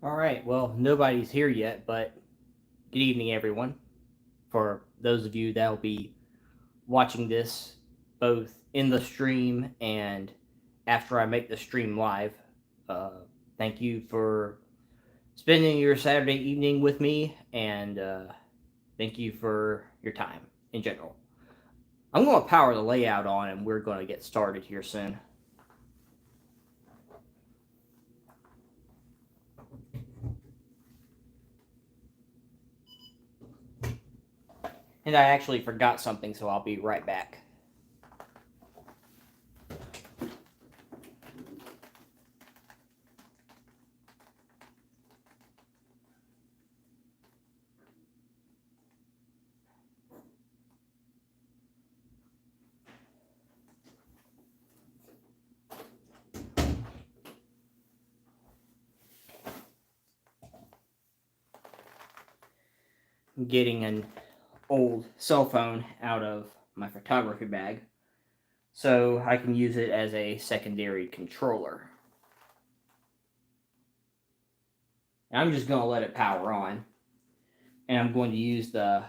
All right, well, nobody's here yet, but good evening, everyone. For those of you that will be watching this both in the stream and after I make the stream live, uh, thank you for spending your Saturday evening with me, and thank you for your time in general. I'm going to power the layout on, and we're going to get started here soon. And I actually forgot something, so I'll be right back. I'm getting an old cell phone out of my photography bag so I can use it as a secondary controller. And I'm just going to let it power on, and I'm going to use the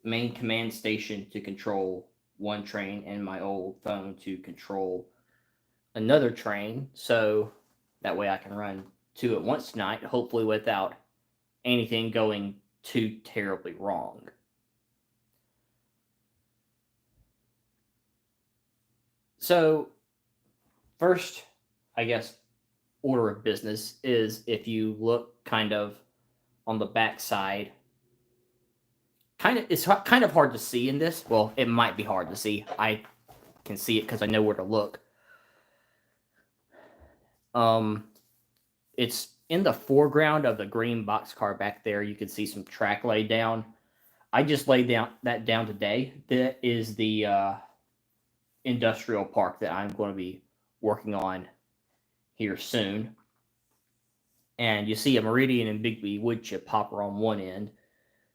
main command station to control one train and my old phone to control another train, so that way I can run two at once tonight, hopefully without anything going too terribly wrong. So, first, I guess, order of business is if you look kind of on the back side, it's kind of hard to see in this. Well, it might be hard to see. I can see it because I know where to look. Um, it's in the foreground of the green boxcar back there. You can see some track laid down. I just laid that down today. That is the industrial park that I'm going to be working on here soon. And you see a Meridian and Bigby wood chip hopper on one end.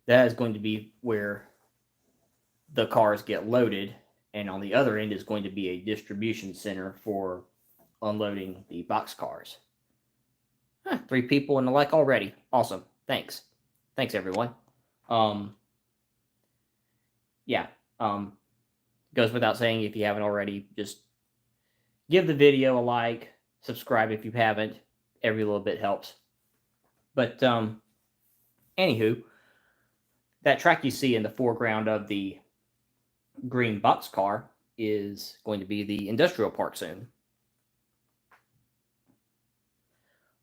That is going to be where the cars get loaded, and on the other end is going to be a distribution center for unloading the box cars. Three people in the like already. Awesome. Thanks. Thanks, everyone. Yeah. Goes without saying, if you haven't already, just give the video a like, subscribe if you haven't. Every little bit helps. But anywho, that track you see in the foreground of the green boxcar is going to be the industrial park soon.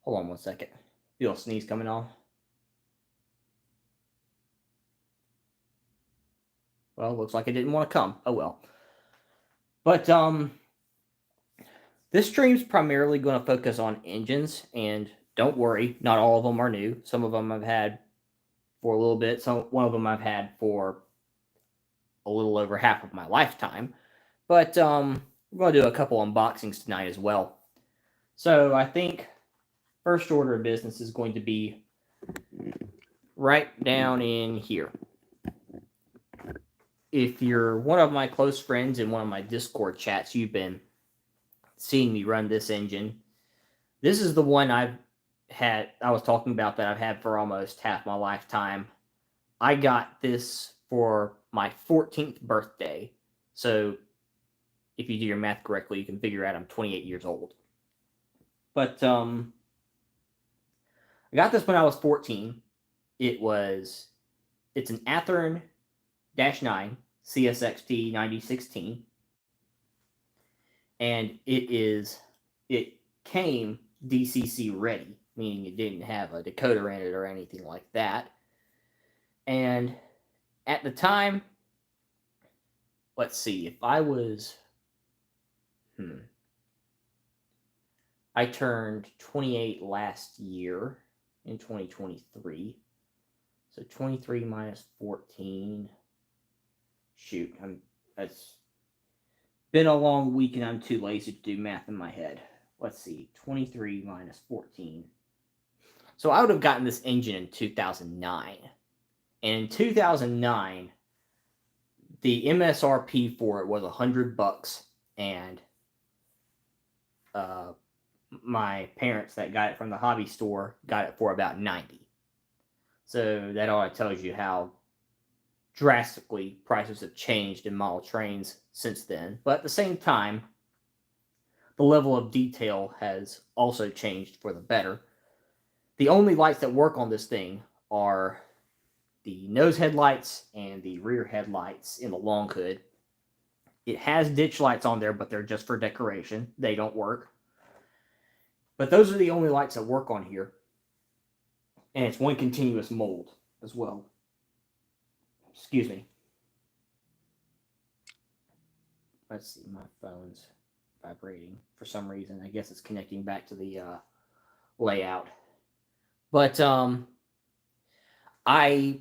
Hold on one second. Feel a sneeze coming on. Well, looks like it didn't want to come. Oh well. But this stream's primarily going to focus on engines, and don't worry, not all of them are new. Some of them I've had for a little bit. One of them I've had for a little over half of my lifetime. But we're going to do a couple unboxings tonight as well. So I think first order of business is going to be right down in here. If you're one of my close friends in one of my Discord chats, you've been seeing me run this engine. This is the one I was talking about that I've had for almost half my lifetime. I got this for my 14th birthday. So if you do your math correctly, you can figure out I'm 28 years old. But I got this when I was 14. It's an Athearn -9 CSXT 9016, and it came DCC ready, meaning it didn't have a decoder in it or anything like that. And at the time, let's see, if I was I turned 28 last year in 2023. So 23 minus 14. Shoot, that's been a long week and I'm too lazy to do math in my head. Let's see, 23 minus 14. So I would have gotten this engine in 2009. And in 2009, the MSRP for it was $100, and my parents that got it from the hobby store got it for about 90. So that all tells you how drastically prices have changed in model trains since then. But at the same time, the level of detail has also changed for the better. The only lights that work on this thing are the nose headlights and the rear headlights in the long hood. It has ditch lights on there, but they're just for decoration. They don't work. But those are the only lights that work on here. And it's one continuous mold as well. Excuse me. Let's see, my phone's vibrating for some reason. I guess it's connecting back to the layout. But I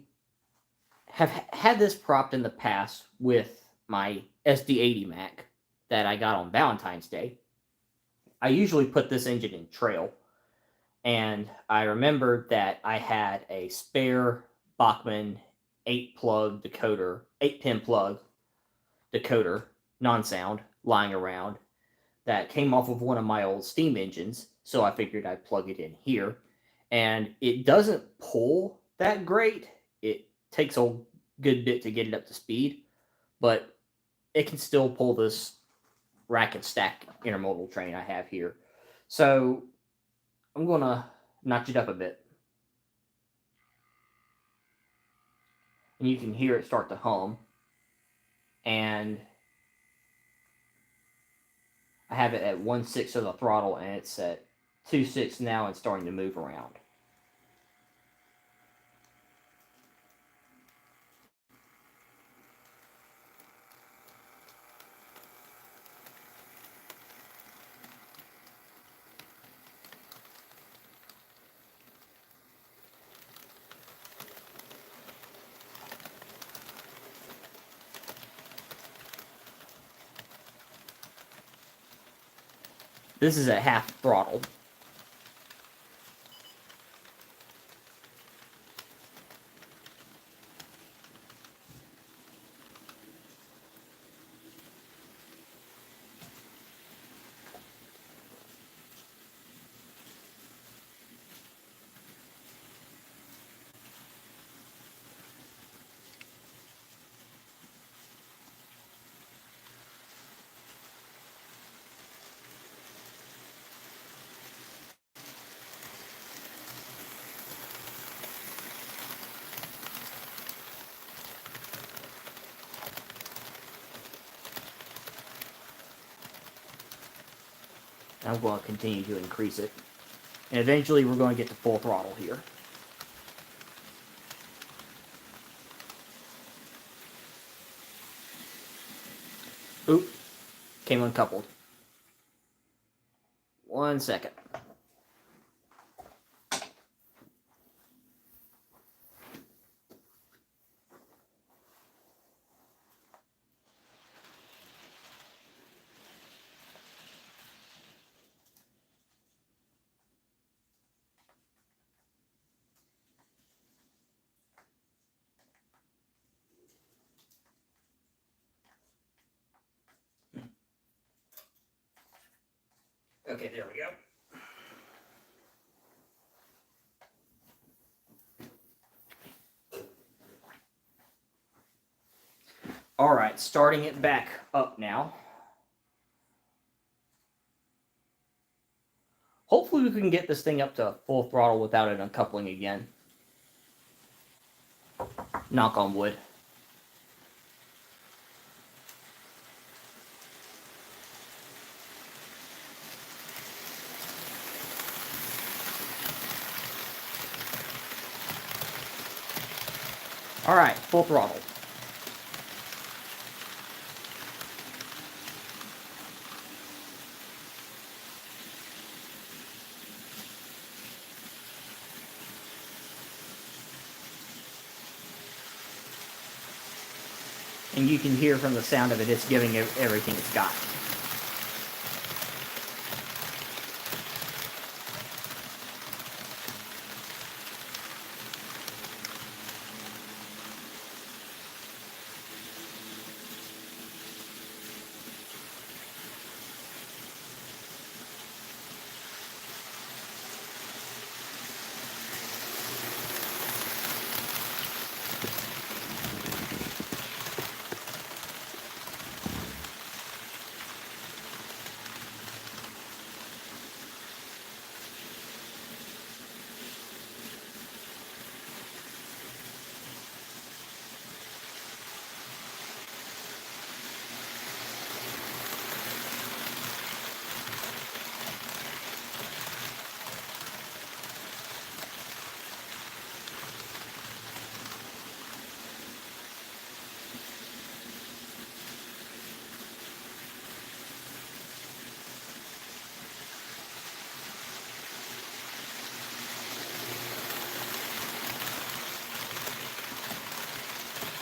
have had this propped in the past with my SD80 Mac that I got on Valentine's Day. I usually put this engine in trail, and I remembered that I had a spare Bachmann 8-pin plug decoder, non-sound, lying around that came off of one of my old steam engines, so I figured I'd plug it in here. And it doesn't pull that great. It takes a good bit to get it up to speed, but it can still pull this rack and stack intermodal train I have here. So I'm going to notch it up a bit. And you can hear it start to hum. And I have it at 1/6 of the throttle, and it's at 2/6 now and starting to move around. This is at half throttle. I'm going to continue to increase it. And eventually we're going to get to full throttle here. Oop, came uncoupled. 1 second. Okay, there we go. All right, starting it back up now. Hopefully we can get this thing up to full throttle without it uncoupling again. Knock on wood. All right, full throttle. And you can hear from the sound of it, it's giving it everything it's got.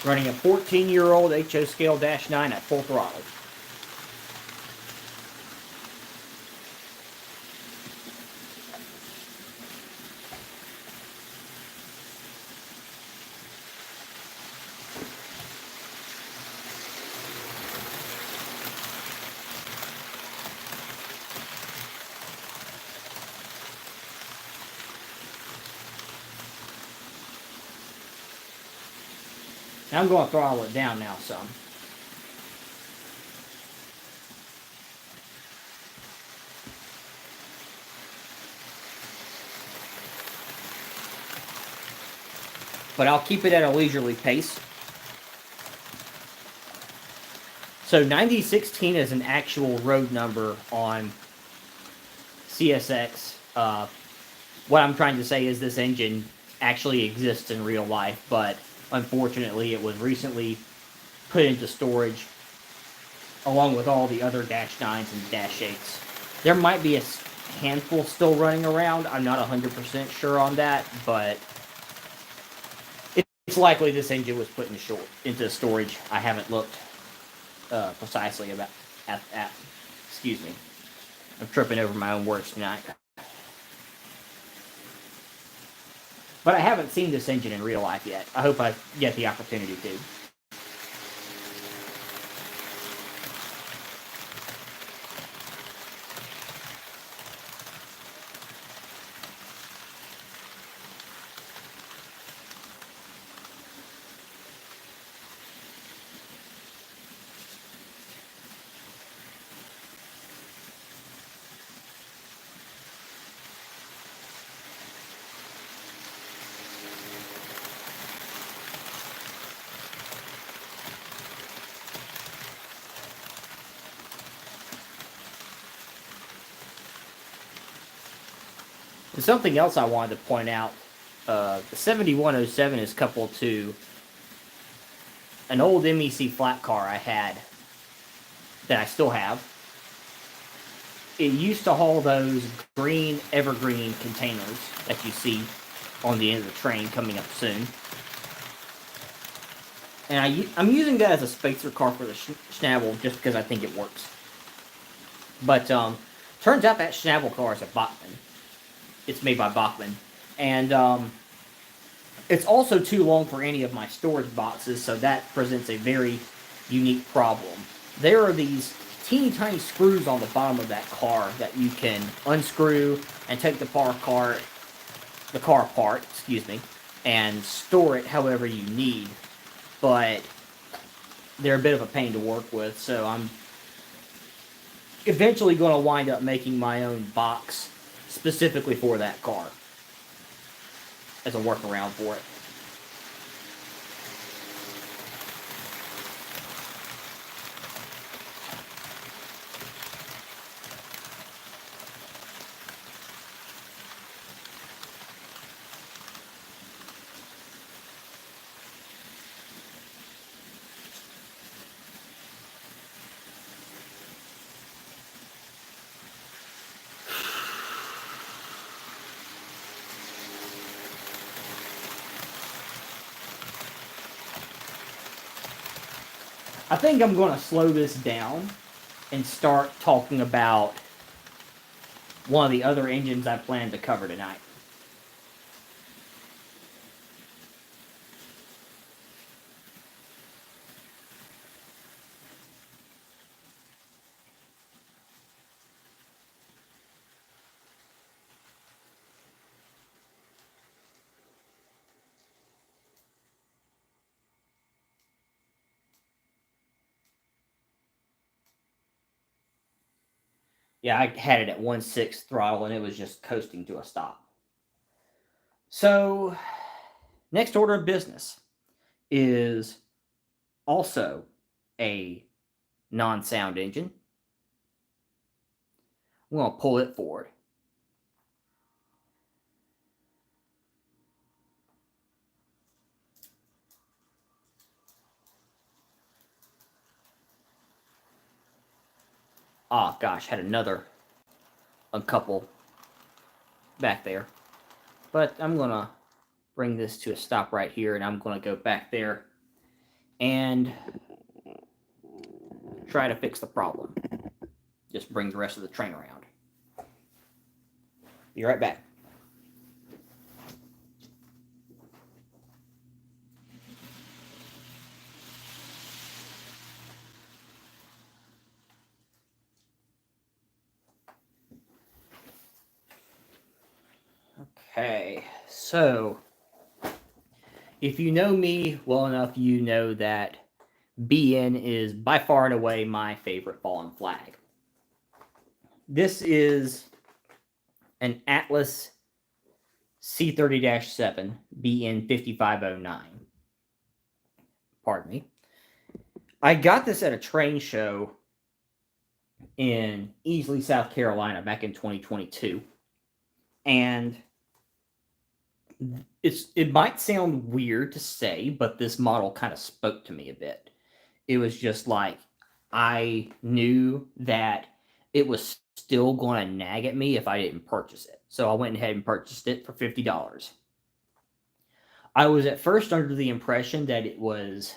Running a 14-year-old HO scale -9 at full throttle. Now I'm going to throttle it down now some. But I'll keep it at a leisurely pace. So 9016 is an actual road number on CSX. What I'm trying to say is this engine actually exists in real life, but unfortunately it was recently put into storage along with all the other -9s and -8s. There might be a handful still running around. I'm not 100% sure on that, but it's likely this engine was put into storage. I haven't looked precisely about at. Excuse me. I'm tripping over my own words tonight. But I haven't seen this engine in real life yet. I hope I get the opportunity to. And something else I wanted to point out, the 7107 is coupled to an old MEC flat car I had that I still have. It used to haul those green evergreen containers that you see on the end of the train coming up soon. And I'm using that as a spacer car for the Schnabel just because I think it works. But turns out that Schnabel car is a Bachmann. It's made by Bachmann. And it's also too long for any of my storage boxes, so that presents a very unique problem. There are these teeny tiny screws on the bottom of that car that you can unscrew and take the car apart, and store it however you need. But they're a bit of a pain to work with, so I'm eventually going to wind up making my own box specifically for that car as a workaround for it. I think I'm going to slow this down and start talking about one of the other engines I plan to cover tonight. Yeah, I had it at 1/6 throttle and it was just coasting to a stop. So, next order of business is also a non-sound engine. I'm going to pull it forward. Ah, gosh, had another uncouple back there. But I'm going to bring this to a stop right here, and I'm going to go back there and try to fix the problem. Just bring the rest of the train around. Be right back. Okay, so if you know me well enough, you know that BN is by far and away my favorite fallen flag. This is an Atlas C30-7 BN 5509. Pardon me. I got this at a train show in Easley, South Carolina back in 2022. And it might sound weird to say, but this model kind of spoke to me a bit. It was just like I knew that it was still going to nag at me if I didn't purchase it. So I went ahead and purchased it for $50. I was at first under the impression that it was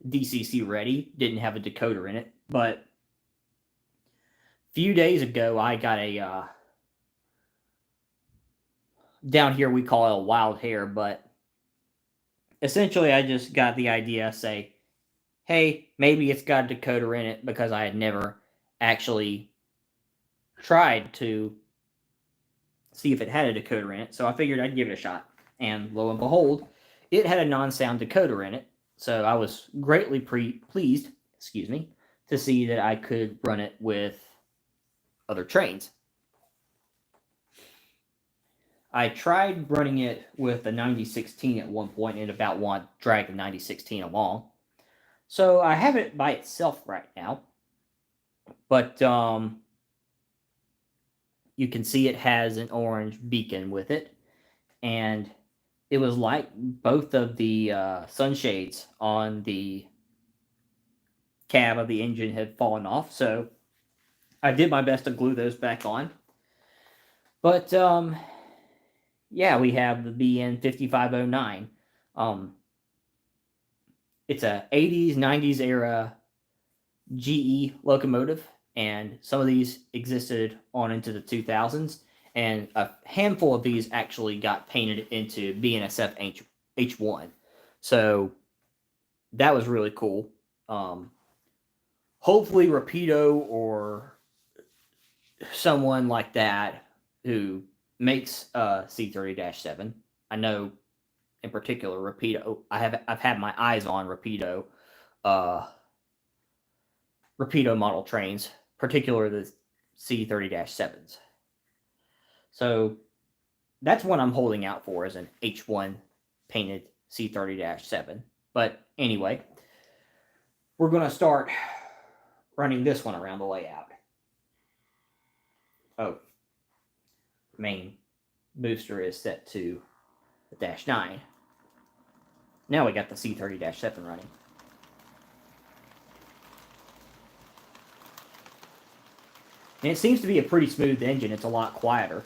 DCC ready, didn't have a decoder in it, but a few days ago I got a down here we call it a wild hair, but essentially I just got the idea, say, hey, maybe it's got a decoder in it, because I had never actually tried to see if it had a decoder in it. So I figured I'd give it a shot. And lo and behold, it had a non-sound decoder in it. So I was greatly pleased, to see that I could run it with other trains. I tried running it with a 9016 at one point and about wanted to drag the 9016 along. So I have it by itself right now. But you can see it has an orange beacon with it. And it was like both of the sunshades on the cab of the engine had fallen off. So I did my best to glue those back on. But yeah, we have the BN 5509. It's a 80s, 90s era GE locomotive, and some of these existed on into the 2000s, and a handful of these actually got painted into BNSF H1. So that was really cool. Hopefully Rapido or someone like that who makes C30-7. I know in particular Rapido. I've had my eyes on Rapido model trains, particularly the C30-7s. So that's what I'm holding out for, as an H1 painted C30-7. But anyway, we're going to start running this one around the layout. Oh, main booster is set to the -9. Now we got the C30-7 running. And it seems to be a pretty smooth engine. It's a lot quieter.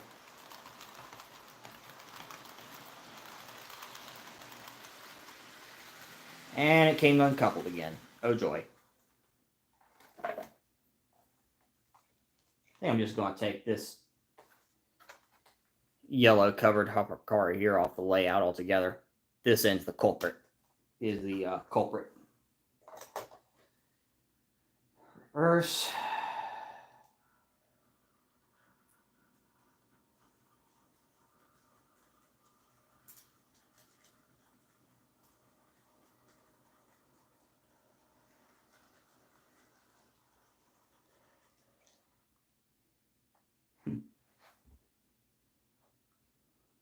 And it came uncoupled again. Oh joy. I think I'm just going to take this yellow covered hopper car here off the layout altogether. This end's the culprit. Is the culprit. Reverse.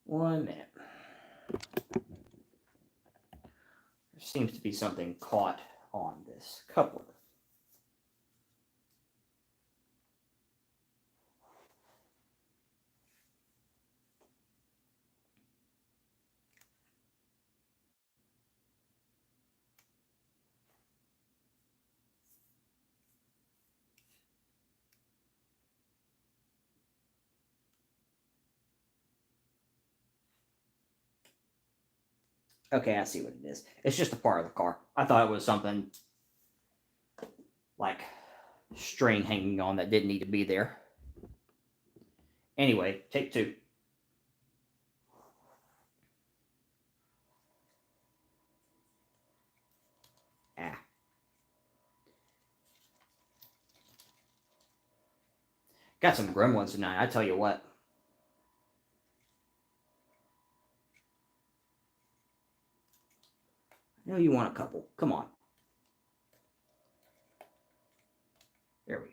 One minute. There seems to be something caught on this coupler. Okay, I see what it is. It's just a part of the car. I thought it was something like string hanging on that didn't need to be there. Anyway, take two. Ah. Got some grim ones tonight, I tell you what. I know you want a couple. Come on. There we go.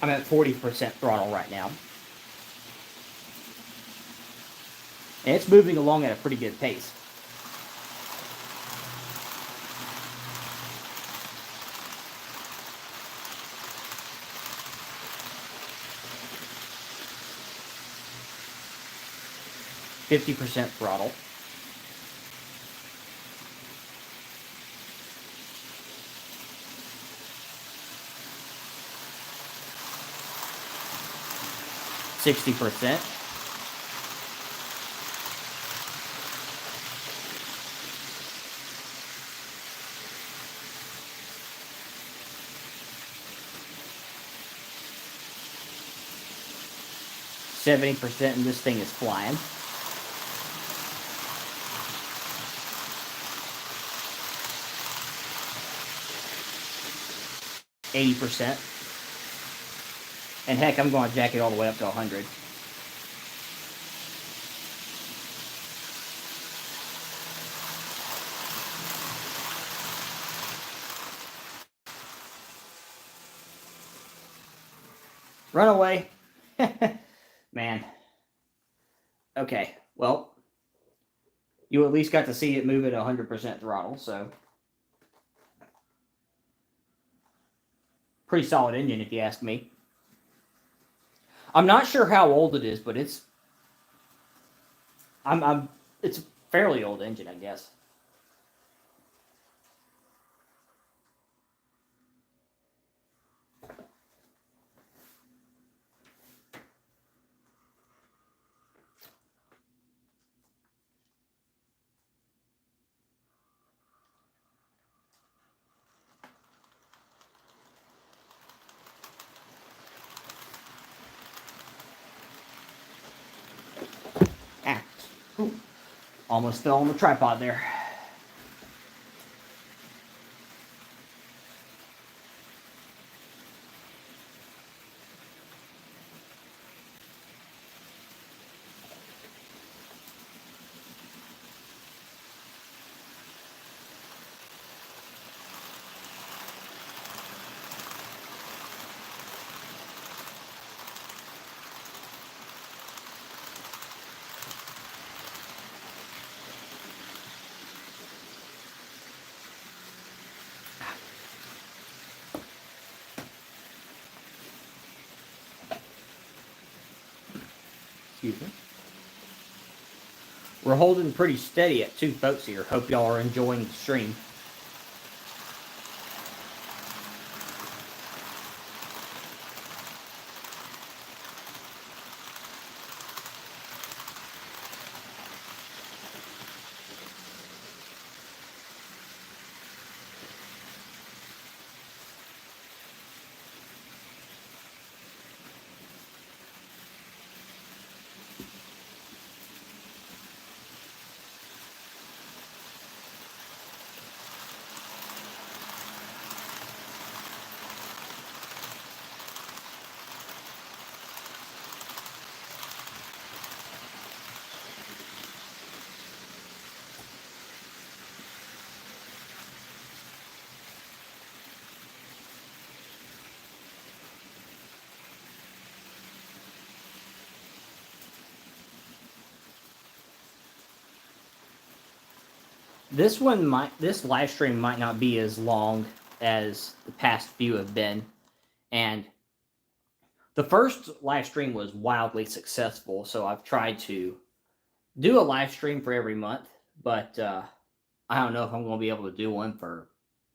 I'm at 40% throttle right now. And it's moving along at a pretty good pace. %50 throttle. %60. 70%, and this thing is flying. 80%. And heck, I'm going to jack it all the way up to 100. Run away. Man. Okay, well, you at least got to see it move at 100% throttle, so pretty solid engine if you ask me. I'm not sure how old it is, but it's it's a fairly old engine, I guess. Ah, ooh, almost fell on the tripod there. Excuse me. We're holding pretty steady at 2 votes here. Hope y'all are enjoying the stream. this live stream might not be as long as the past few have been, and the first live stream was wildly successful. So I've tried to do a live stream for every month, but I don't know if I'm going to be able to do one for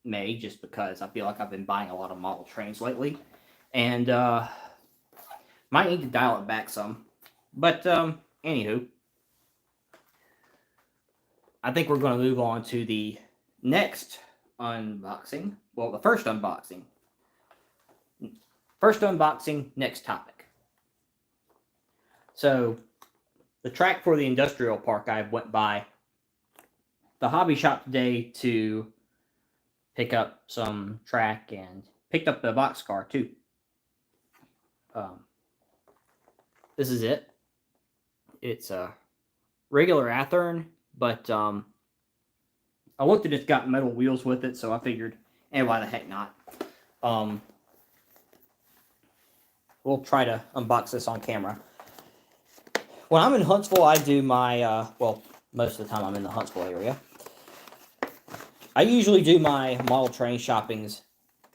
May, just because I feel like I've been buying a lot of model trains lately, and might need to dial it back some. But anywho, I think we're going to move on to the next unboxing. Well, the first unboxing. First unboxing, next topic. So, the track for the industrial park, I went by the hobby shop today to pick up some track, and picked up the boxcar too. This is it. It's a regular Athearn, but I looked at it's got metal wheels with it, so I figured, hey, why the heck not? We'll try to unbox this on camera. When I'm in Huntsville, I do my, well, most of the time I'm in the Huntsville area. I usually do my model train shopping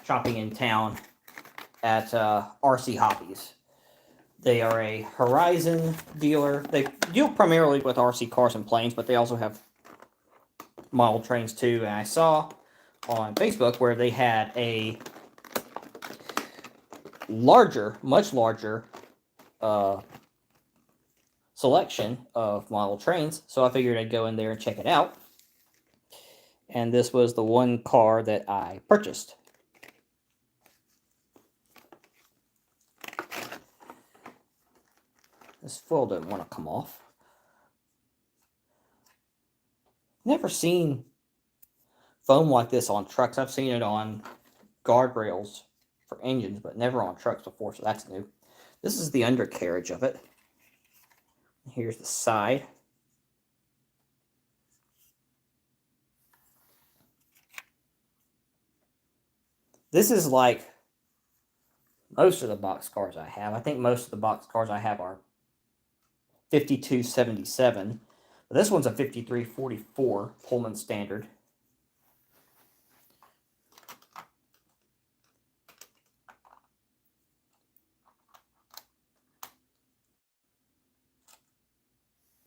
in town at RC Hobbies. They are a Horizon dealer. They deal primarily with RC cars and planes, but they also have model trains too. And I saw on Facebook where they had a larger, much larger selection of model trains. So I figured I'd go in there and check it out. And this was the one car that I purchased. This foil doesn't want to come off. Never seen foam like this on trucks. I've seen it on guardrails for engines, but never on trucks before, so that's new. This is the undercarriage of it. Here's the side. This is like most of the box cars I have. I think most of the box cars I have are 5277. But this one's a 5344 Pullman Standard.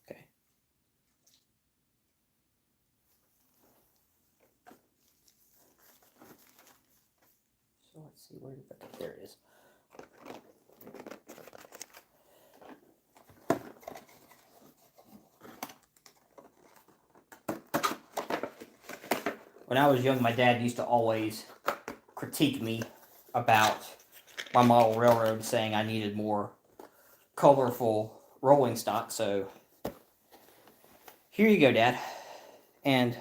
Okay. So let's see, where did that, there it is. When I was young, my dad used to always critique me about my model railroad, saying I needed more colorful rolling stock. So here you go, Dad. And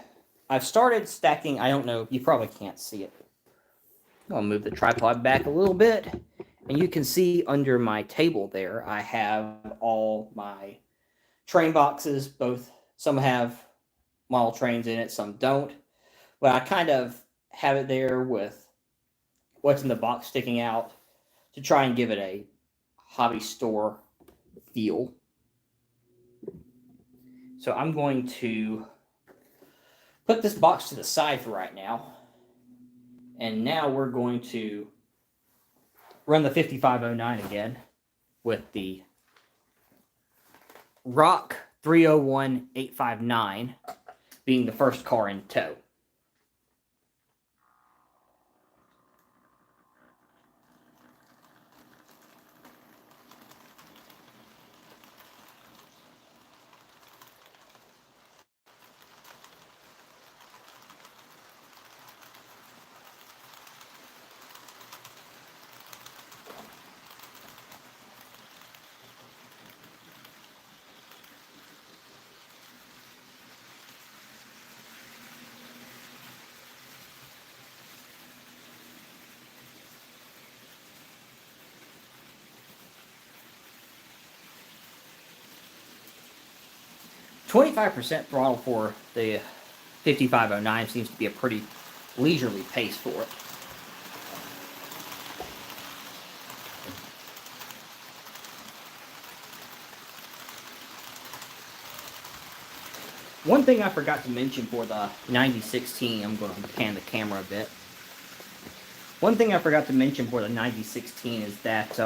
I've started stacking. I don't know, you probably can't see it. I'll move the tripod back a little bit, and you can see under my table there, I have all my train boxes. Both, some have model trains in it, some don't. But I kind of have it there with what's in the box sticking out to try and give it a hobby store feel. So I'm going to put this box to the side for right now. And now we're going to run the 5509 again with the Rock 301859 being the first car in tow. "25% throttle for the 5509 seems to be a pretty leisurely pace for it. One thing I forgot to mention for the 9016, I'm going to pan the camera a bit. One thing I forgot to mention for the 9016 is that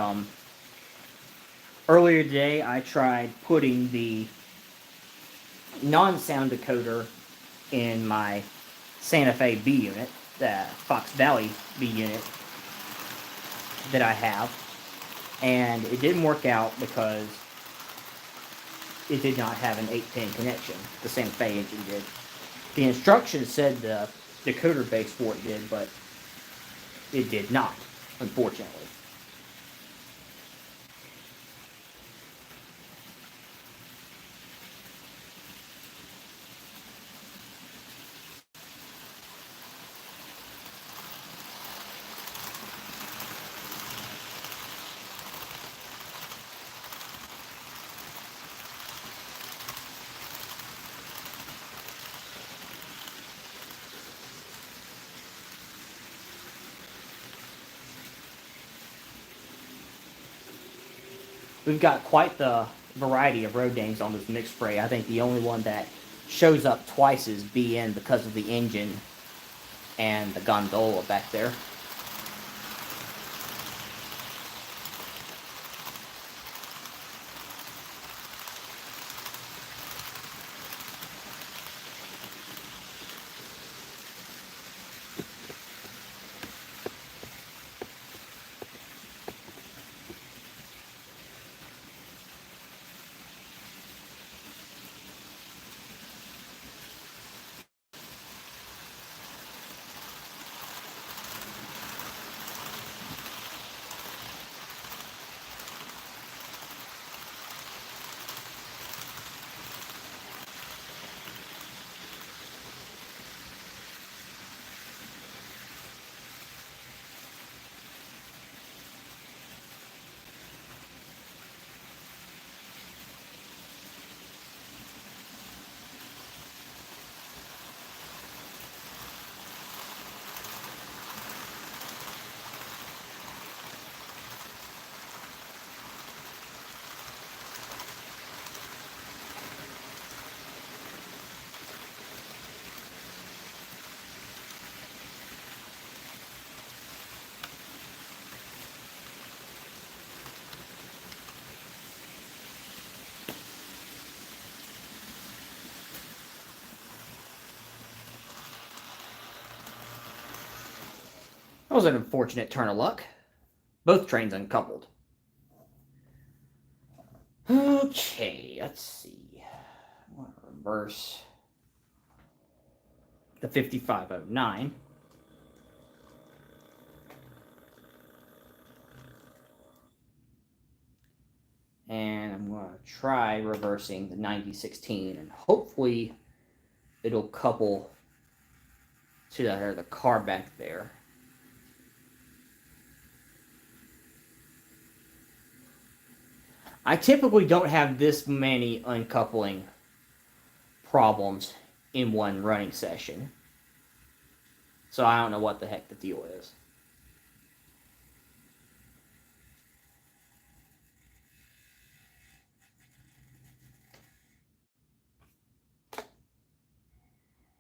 earlier today I tried putting the non-sound decoder in my Santa Fe B unit, the Fox Valley B unit that I have, and it didn't work out because it did not have an 8-pin connection. The Santa Fe engine did. The instructions said the decoder base for it did, but it did not, unfortunately. We've got quite the variety of road names on this mix spray. I think the only one that shows up twice is BN because of the engine and the gondola back there. That was an unfortunate turn of luck. Both trains uncoupled. Okay, let's see. I want to reverse the 5509. And I'm going to try reversing the 9016, and hopefully it'll couple to the car back there. I typically don't have this many uncoupling problems in one running session, so I don't know what the heck the deal is.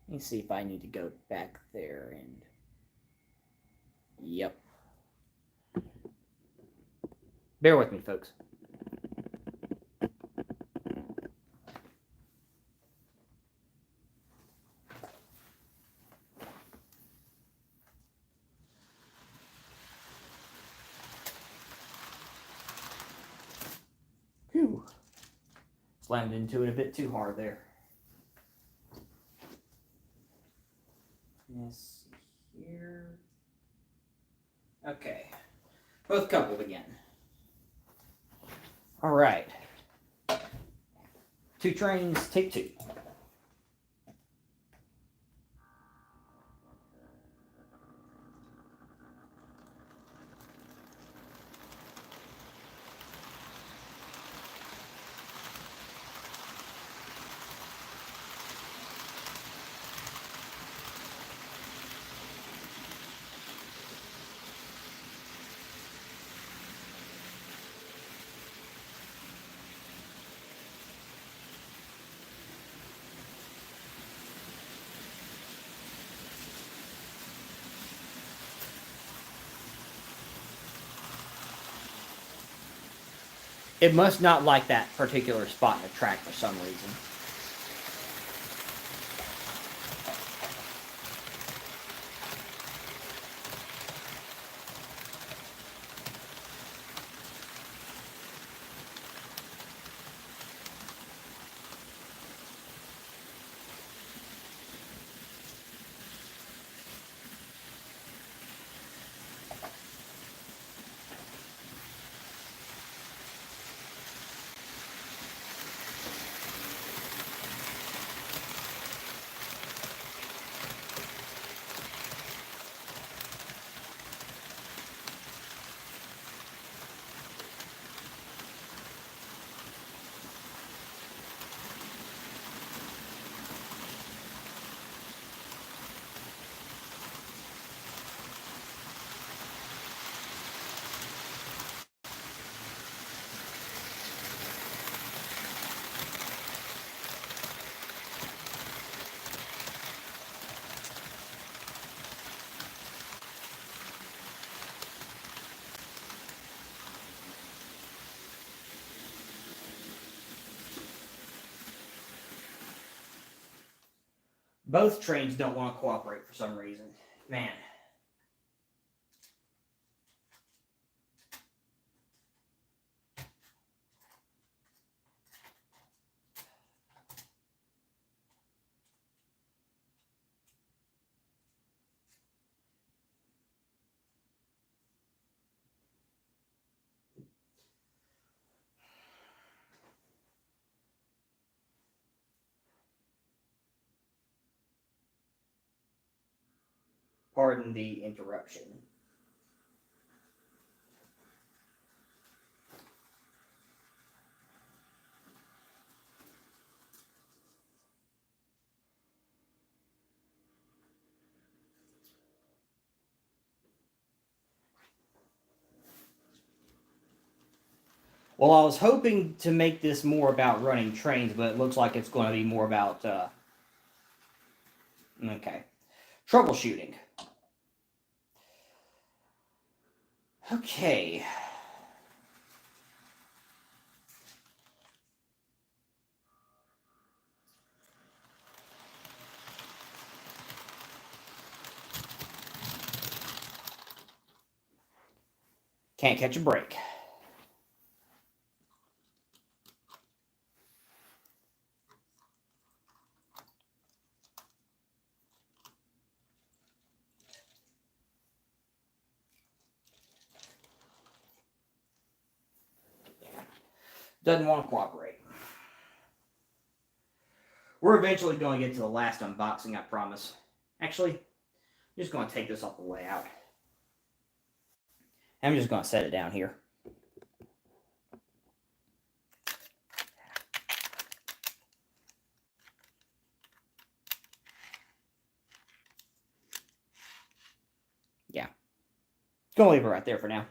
Let me see if I need to go back there and... Yep. Bear with me, folks. Whew. Slammed into it a bit too hard there. Let's see here. Okay. Both coupled again. All right. Two trains, take two. It must not like that particular spot in the track for some reason. Both trains don't want to cooperate for some reason. Man. Pardon the interruption. Well, I was hoping to make this more about running trains, but it looks like it's going to be more about, okay, troubleshooting. Okay. Can't catch a break. Doesn't want to cooperate. We're eventually going to get to the last unboxing, I promise. Actually, I'm just going to take this off the way out. I'm just going to set it down here. Yeah. Gonna leave it right there for now.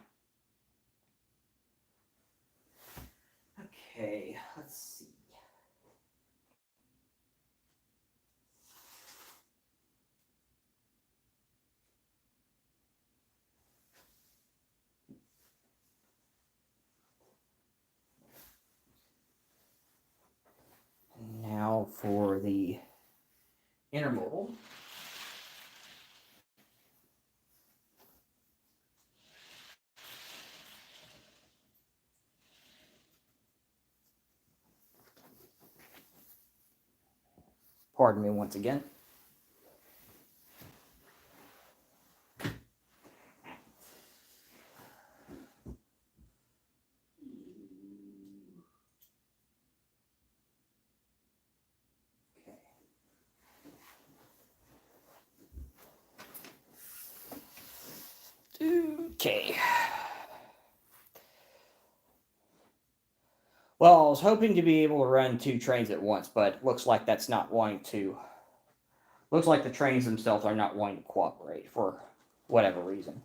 Okay, let's see. Now for the intermodal. Pardon me once again. Okay. Well, I was hoping to be able to run 2 trains at once, but looks like that's not wanting to. Looks like the trains themselves are not wanting to cooperate for whatever reason.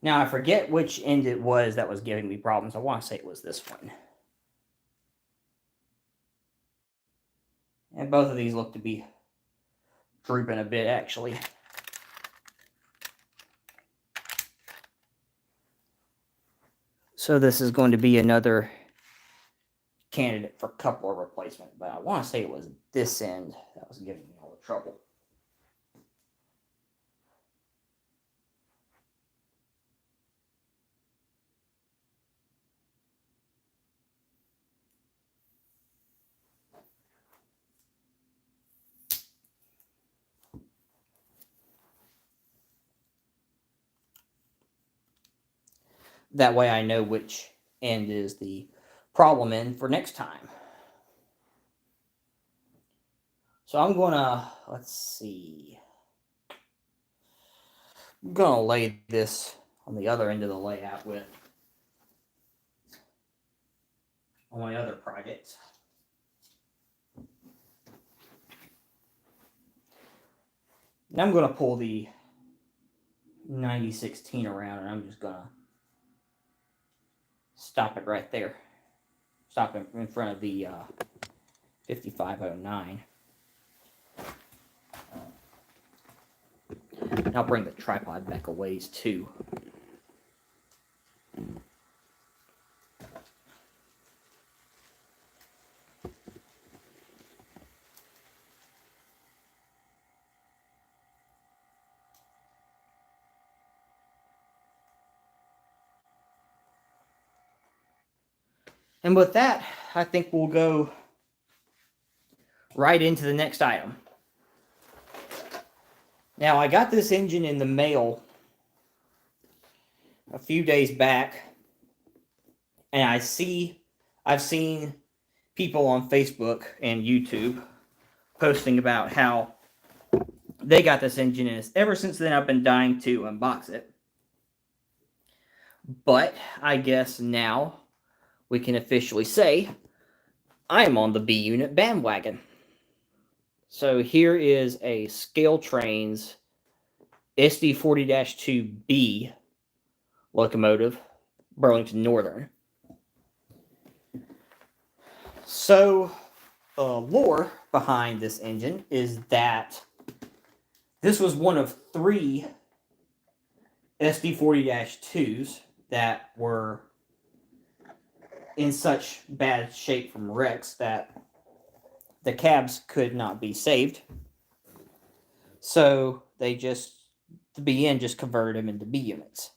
Now, I forget which end it was that was giving me problems. I want to say it was this one. both of these look to be drooping a bit, actually. So this is going to be another candidate for coupler replacement, but I want to say it was this end that was giving me all the trouble. That way I know which end is the problem end for next time. So I'm gonna, let's see. I'm gonna lay this on the other end of the layout with on my other projects. Now I'm gonna pull the 9016 around, and I'm just gonna stop it right there. Stop it in front of the 5509. And I'll bring the tripod back a ways too. And with that, I think we'll go right into the next item. Now, I got this engine in the mail a few days back, and I've seen people on Facebook and YouTube posting about how they got this engine, and ever since then I've been dying to unbox it. But I guess now we can officially say I'm on the B unit bandwagon. So here is a Scale Trains SD40-2B locomotive, Burlington Northern. So the lore behind this engine is that this was one of 3 SD40-2s that were in such bad shape from wrecks that the cabs could not be saved. So they just, the BN just converted them into B units.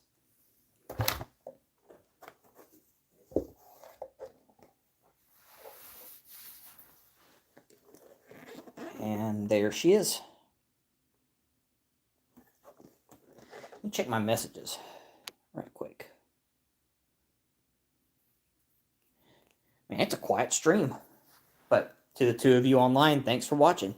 And there she is. Let me check my messages right quick. Man, it's a quiet stream. But to the 2 of you online, thanks for watching.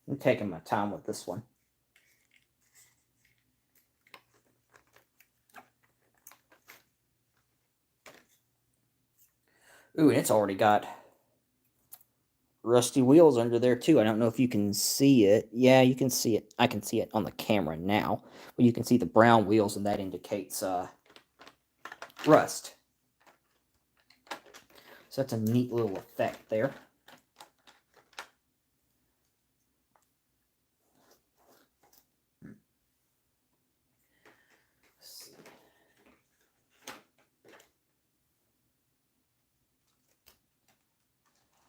I'm taking my time with this one. Ooh, and it's already got rusty wheels under there too. I don't know if you can see it. Yeah, you can see it. I can see it on the camera now. But you can see the brown wheels, and that indicates rust. So that's a neat little effect there.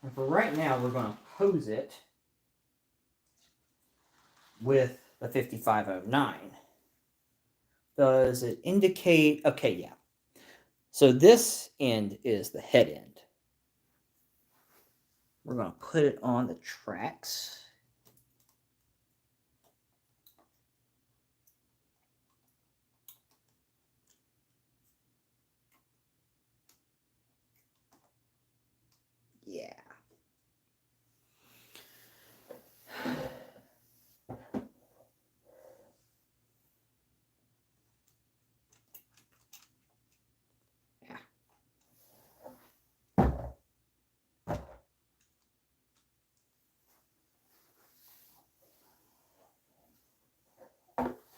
And for right now, we're going to hose it with the 5509. Does it indicate? Okay, yeah. So this end is the head end. We're going to put it on the tracks. Yeah.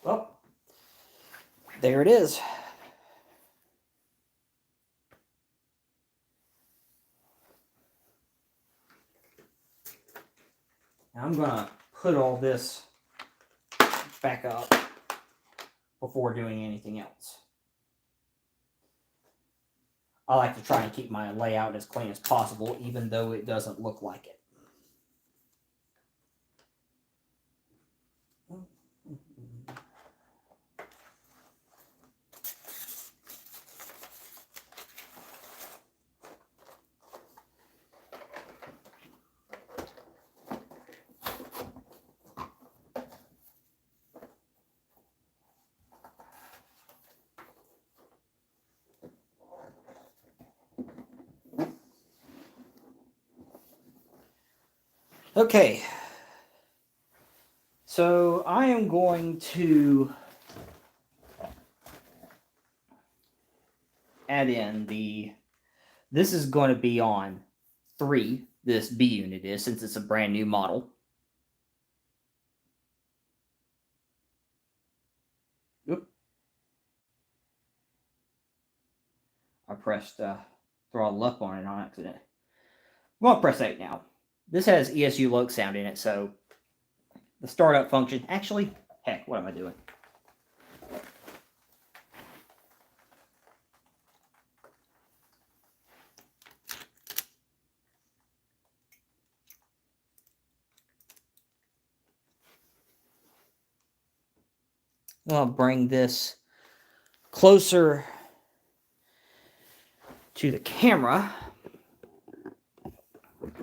Well, there it is. Now I'm going to put all this back up before doing anything else. I like to try and keep my layout as clean as possible, even though it doesn't look like it. Okay, so I am going to add in this is going to be on 3, this B unit is, since it's a brand new model. Oop. I pressed throttle up on it on accident. I'm going to press 8 now. This has ESU Loc sound in it, so the startup function, actually, heck, what am I doing? I'll bring this closer to the camera.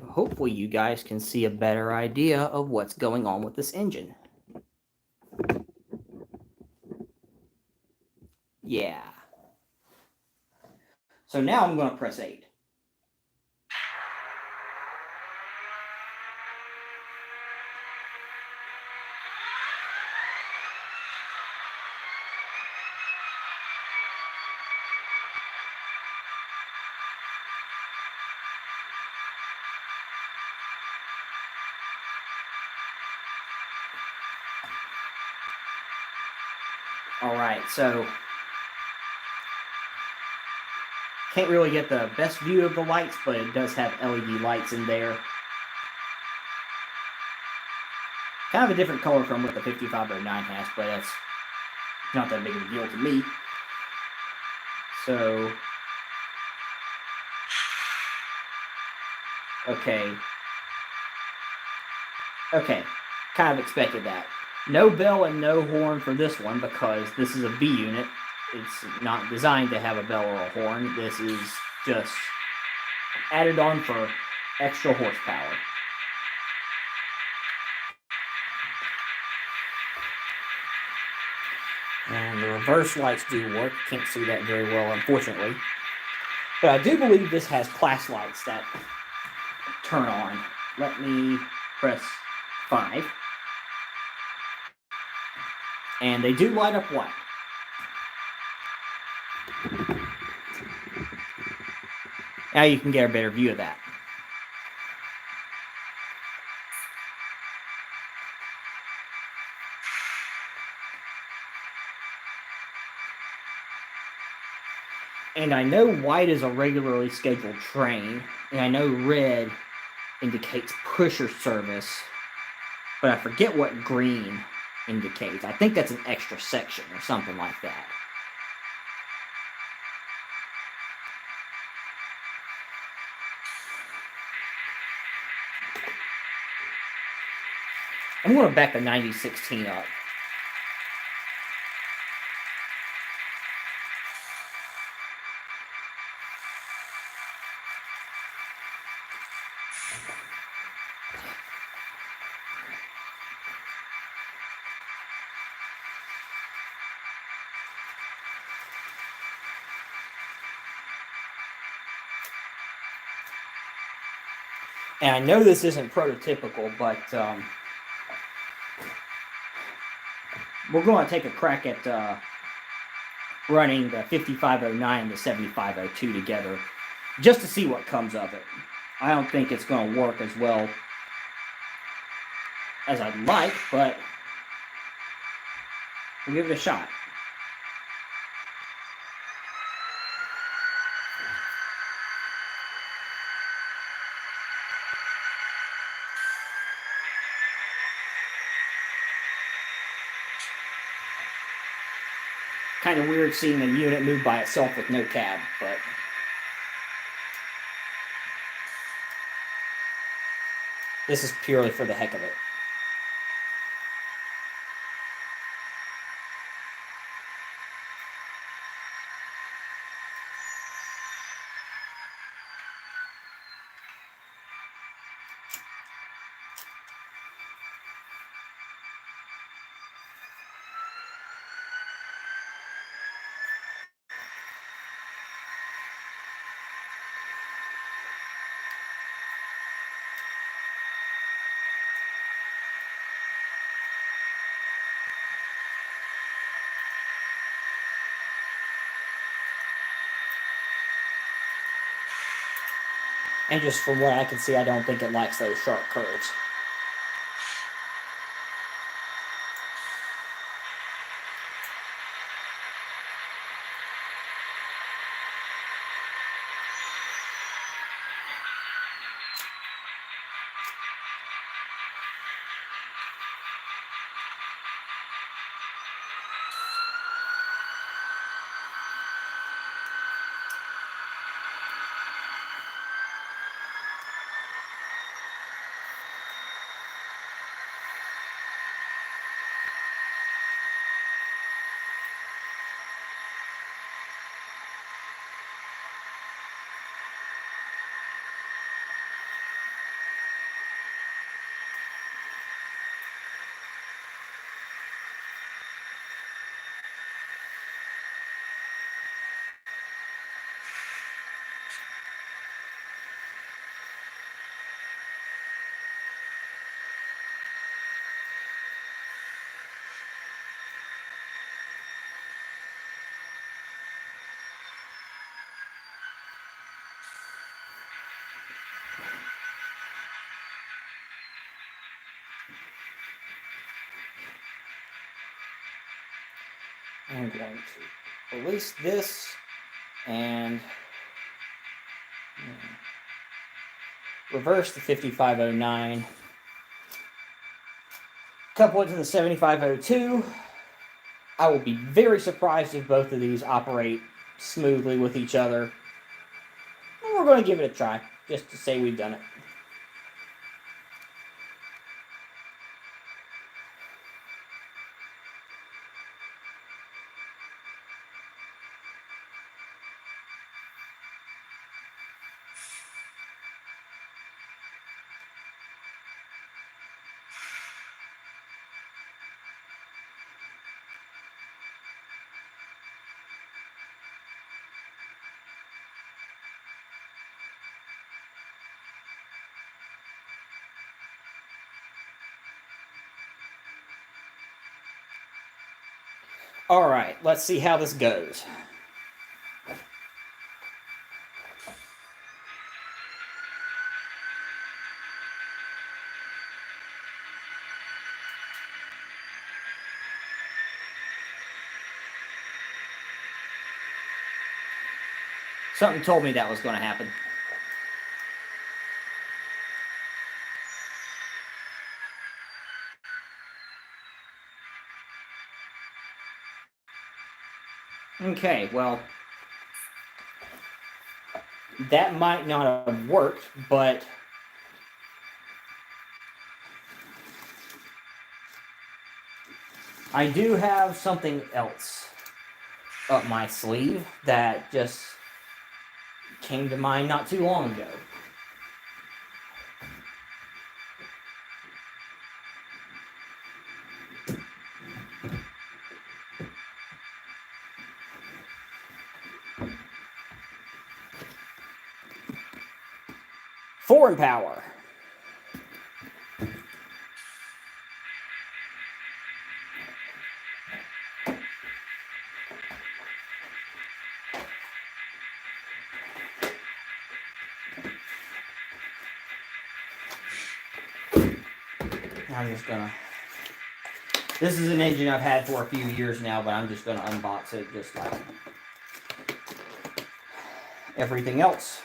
Hopefully you guys can see a better idea of what's going on with this engine. Yeah. So now I'm going to press 8. Alright, so can't really get the best view of the lights, but it does have LED lights in there. Kind of a different color from what the 5509 has, but that's not that big of a deal to me. So, okay, kind of expected that. No bell and no horn for this one because this is a B unit. It's not designed to have a bell or a horn. This is just added on for extra horsepower. And the reverse lights do work. Can't see that very well, unfortunately. But I do believe this has class lights that turn on. Let me press 5. And they do light up white. Now you can get a better view of that. And I know white is a regularly scheduled train, and I know red indicates pusher service, but I forget what green indicates. I think that's an extra section or something like that. I'm going to back the 9016 up. And I know this isn't prototypical, but we're going to take a crack at running the 5509 and the 7502 together just to see what comes of it. I don't think it's going to work as well as I'd like, but we'll give it a shot. Kind of weird seeing a unit move by itself with no cab, but this is purely for the heck of it. And just from what I can see, I don't think it likes those sharp curves. I'm going to release this and reverse the 5509, couple it to the 7502. I will be very surprised if both of these operate smoothly with each other. And we're going to give it a try, just to say we've done it. All right, let's see how this goes. Something told me that was going to happen. Okay, well, that might not have worked, but I do have something else up my sleeve that just came to mind not too long ago. Foreign power. I'm just gonna. This is an engine I've had for a few years now, but I'm just gonna unbox it just like everything else.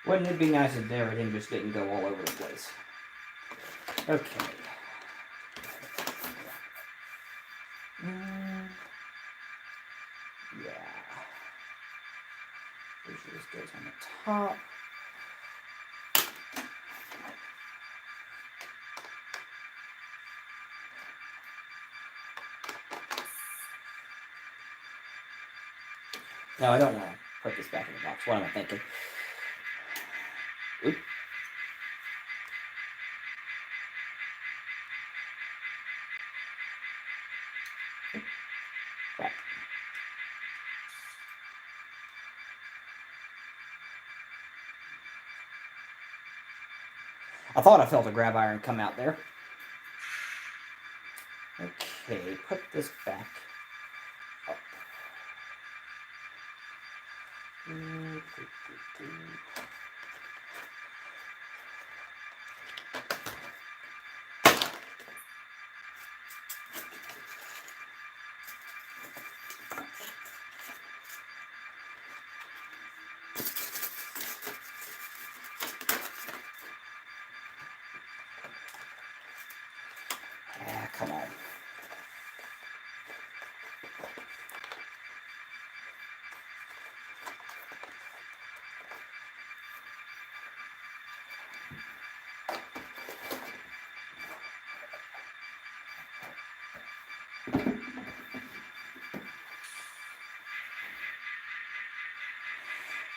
Wouldn't it be nice if everything just didn't go all over the place? Okay. Yeah. Usually this goes on the top. No, I don't want to put this back in the box. What am I thinking? Oop. Crap. I thought I felt a grab iron come out there. Okay, put this back up. Ah, come on.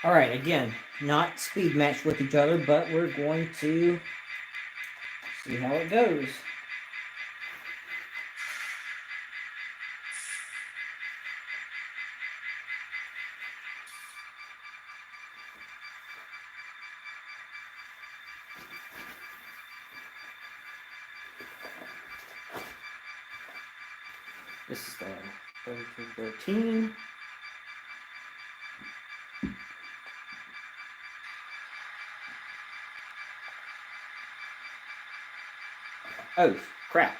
All right, again, not speed matched with each other, but we're going to see how it goes. This is the 3313. Oh, crap.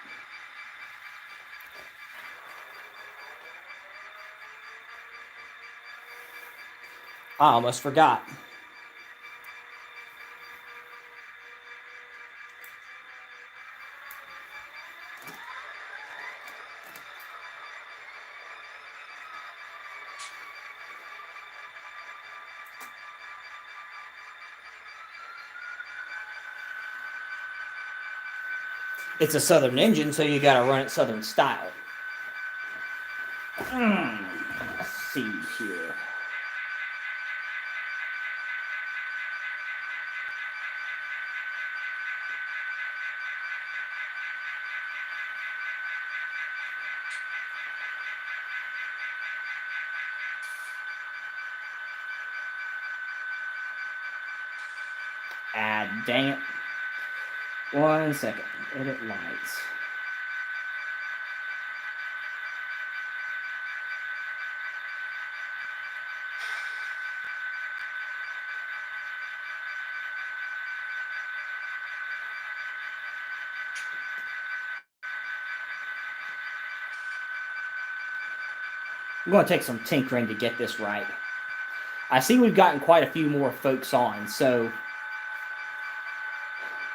I almost forgot. It's a Southern engine, so you gotta run it Southern style. Let's see here. Ah, dang it. 1 second. Edit lights. I'm going to take some tinkering to get this right. I see we've gotten quite a few more folks on, so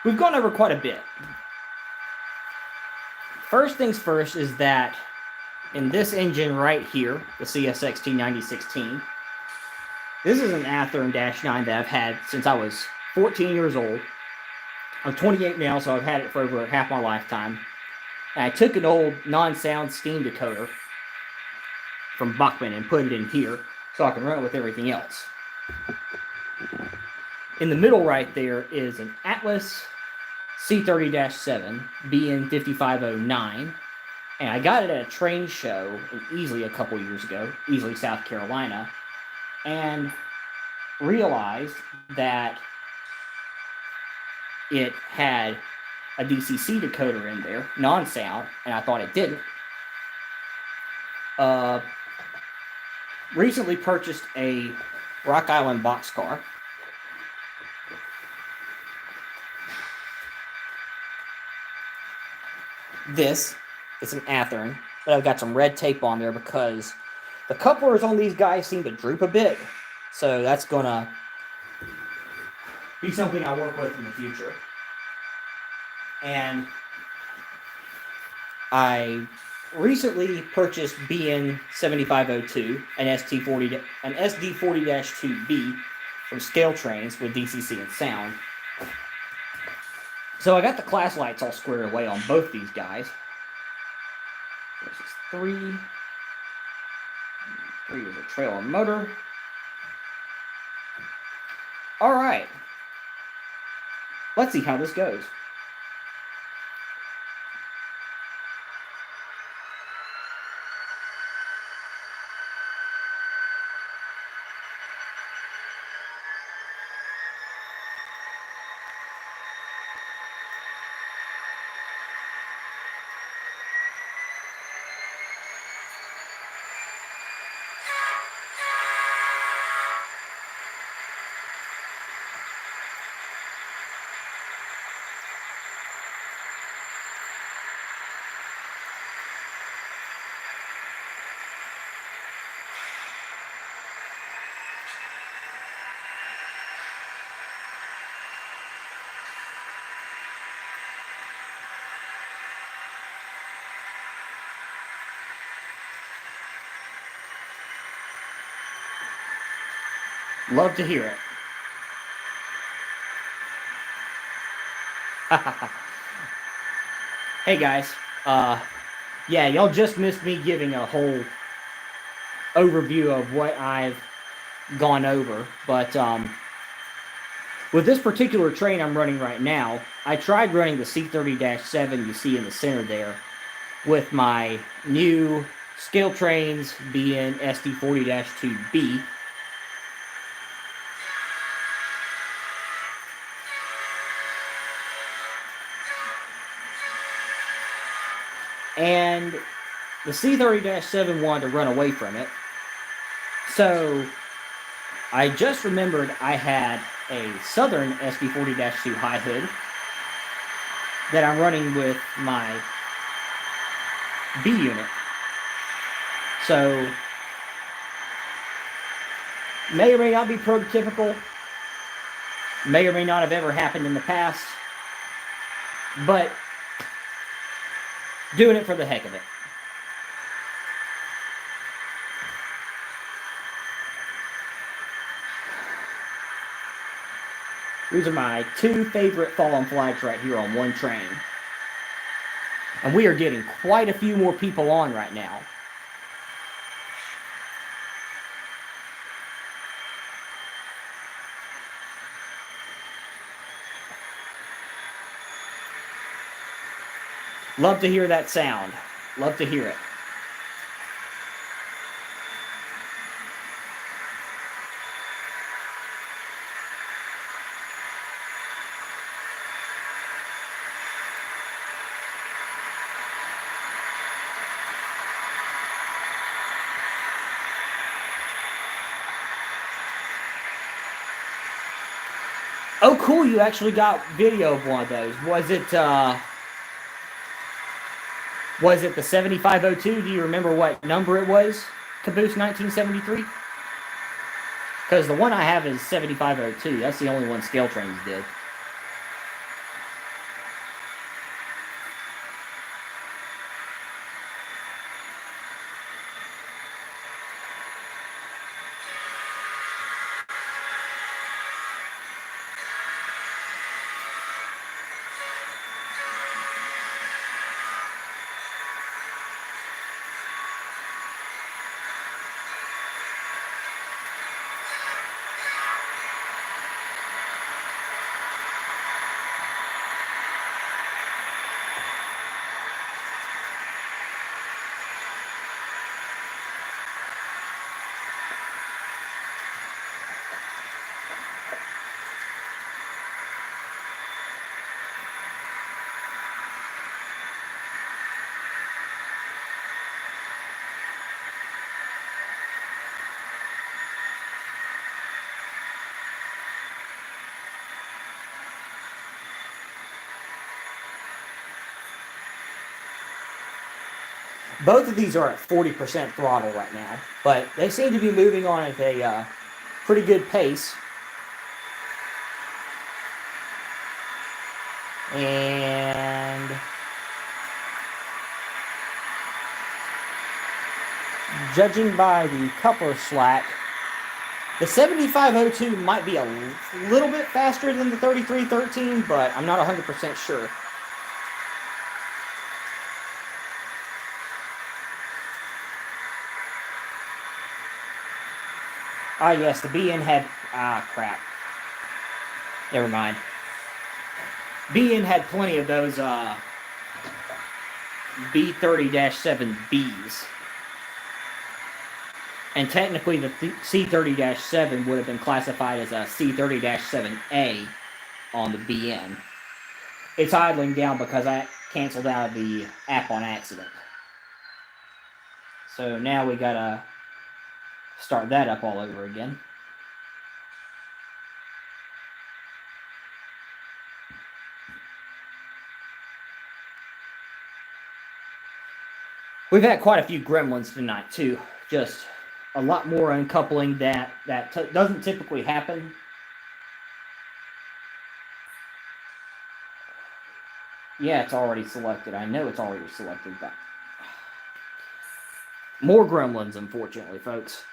we've gone over quite a bit. First things first is that in this engine right here, the CSXT 9016, this is an Athearn -9 that I've had since I was 14 years old. I'm 28 now, so I've had it for over half my lifetime. And I took an old non-sound steam decoder from Bachmann and put it in here so I can run it with everything else. In the middle right there is an Atlas C30-7 BN5509, and I got it at a train show in Easley a couple years ago, Easley, South Carolina, and realized that it had a DCC decoder in there, non-sound, and I thought it didn't. Recently purchased a Rock Island boxcar. This is an Athearn, but I've got some red tape on there because the couplers on these guys seem to droop a bit. So that's going to be something I work with in the future. And I recently purchased BN7502, an SD40-2B from Scale Trains with DCC and sound. So I got the class lights all squared away on both these guys. This is 3. 3 is a trailer motor. All right. Let's see how this goes. Love to hear it. Hey guys, yeah, y'all just missed me giving a whole overview of what I've gone over, but with this particular train I'm running right now, I tried running the C30-7 you see in the center there with my new Scale Trains BN SD40-2B. And the C30-7 wanted to run away from it. So I just remembered I had a Southern SD40-2 high hood that I'm running with my B unit. So may or may not be prototypical, may or may not have ever happened in the past, but doing it for the heck of it. These are my 2 favorite fallen flags right here on one train. And we are getting quite a few more people on right now. Love to hear that sound. Love to hear it. Oh, cool, you actually got video of one of those. Was it the 7502? Do you remember what number it was? Caboose 1973? Because the one I have is 7502. That's the only one Scale Trains did. Both of these are at 40% throttle right now, but they seem to be moving on at a pretty good pace. And judging by the coupler slack, the 7502 might be a little bit faster than the 3313, but I'm not 100% sure. Ah, yes, the BN had... Ah, crap. Never mind. BN had plenty of those B30-7Bs. And technically, the C30-7 would have been classified as a C30-7A on the BN. It's idling down because I canceled out of the app on accident. So now we gotta start that up all over again. We've had quite a few gremlins tonight too. Just a lot more uncoupling that doesn't typically happen. Yeah, it's already selected. I know it's already selected, but more gremlins, unfortunately, folks.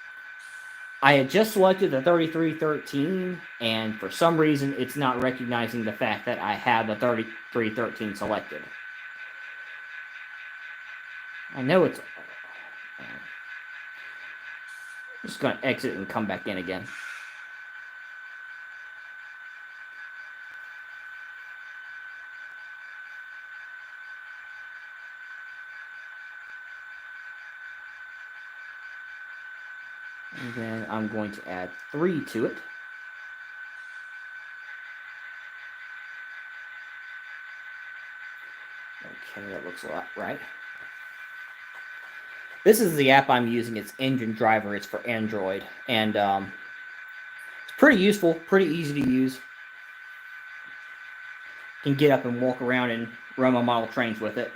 I had just selected the 3313, and for some reason, it's not recognizing the fact that I have the 3313 selected. I know it's... I'm just going to exit and come back in again. And then I'm going to add 3 to it. Okay, that looks a lot right. This is the app I'm using. It's Engine Driver. It's for Android. And it's pretty useful, pretty easy to use. You can get up and walk around and run my model trains with it.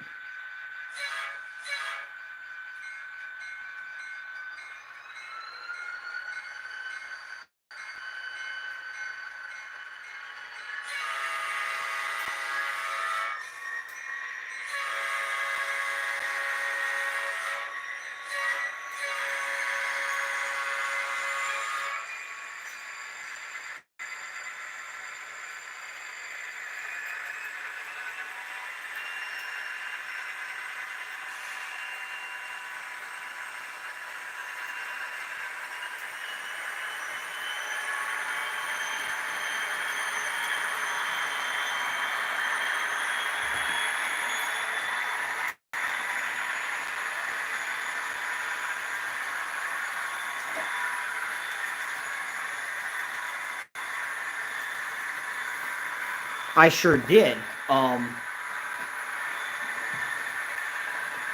I sure did.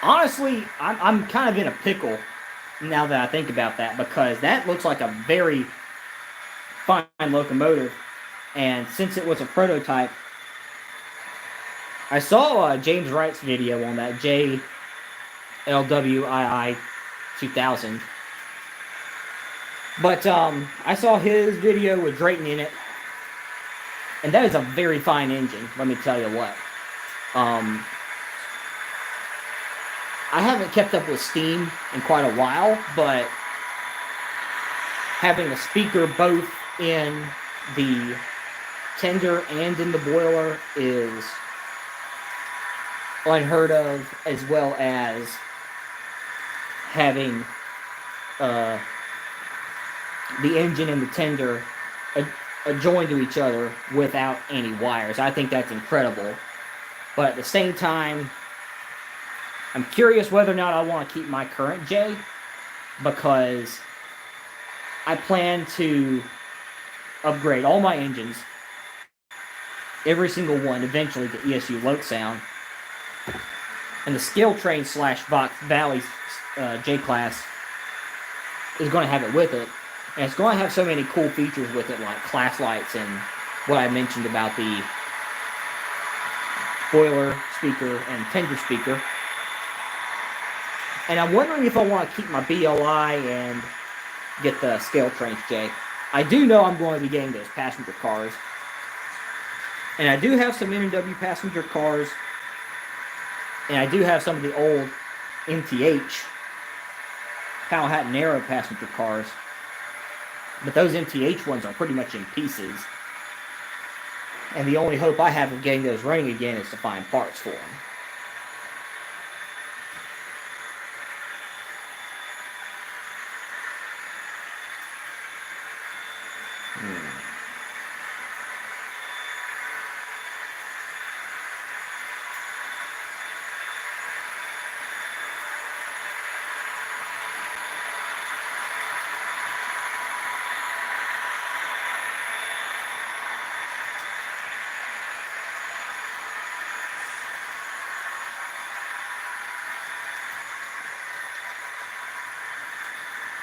Honestly, I'm kind of in a pickle now that I think about that, because that looks like a very fine locomotive, and since it was a prototype, I saw James Wright's video on that JLWII 2000, but I saw his video with Drayton in it, and that is a very fine engine, let me tell you what. I haven't kept up with Steam in quite a while, but having a speaker both in the tender and in the boiler is unheard of, as well as having the engine and the tender joined to each other without any wires. I think that's incredible. But at the same time, I'm curious whether or not I want to keep my current J, because I plan to upgrade all my engines, every single one, eventually to ESU Load Sound. And the Scale Train / Vox Valley J-Class is going to have it with it. And it's going to have so many cool features with it, like class lights and what I mentioned about the boiler speaker and tender speaker. And I'm wondering if I want to keep my BLI and get the scale trains, Jay. I do know I'm going to be getting those passenger cars. And I do have some N&W passenger cars. And I do have some of the old MTH Powhatan Arrow passenger cars. But those MTH ones are pretty much in pieces. And the only hope I have of getting those running again is to find parts for them.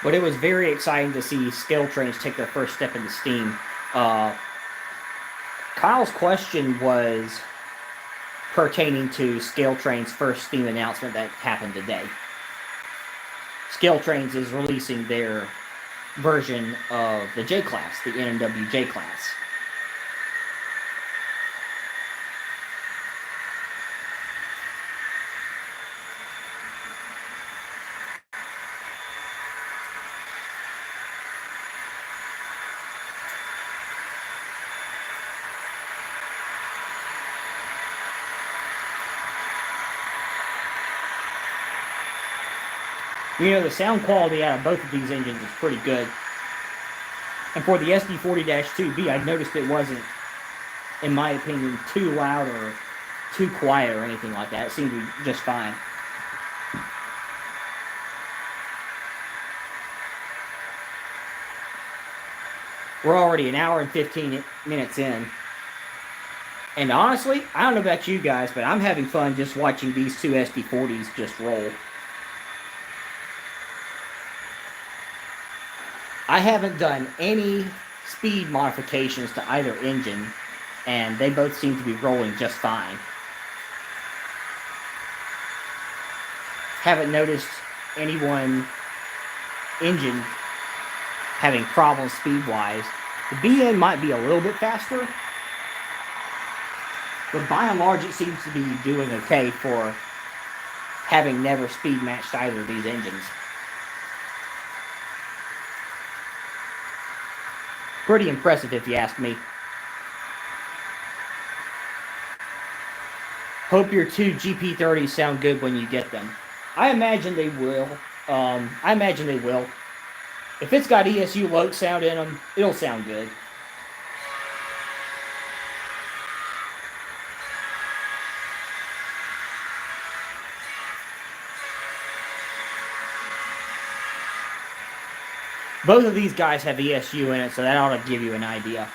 But it was very exciting to see scale trains take their first step into steam. Kyle's question was pertaining to Scale Train's first steam announcement that happened today. Scale Trains is releasing their version of the J-Class, the N&W J-Class. You know, the sound quality out of both of these engines is pretty good. And for the SD40-2B, I noticed it wasn't, in my opinion, too loud or too quiet or anything like that. It seemed to be just fine. We're already an hour and 15 minutes in. And honestly, I don't know about you guys, but I'm having fun just watching these two SD40s just roll. I haven't done any speed modifications to either engine, and they both seem to be rolling just fine. Haven't noticed any one engine having problems speed-wise. The BN might be a little bit faster, but by and large it seems to be doing okay for having never speed matched either of these engines. Pretty impressive if you ask me. Hope your two GP30s sound good when you get them. I imagine they will. If it's got ESU Loke sound in them, it'll sound good. Both of these guys have ESU in it, so that ought to give you an idea.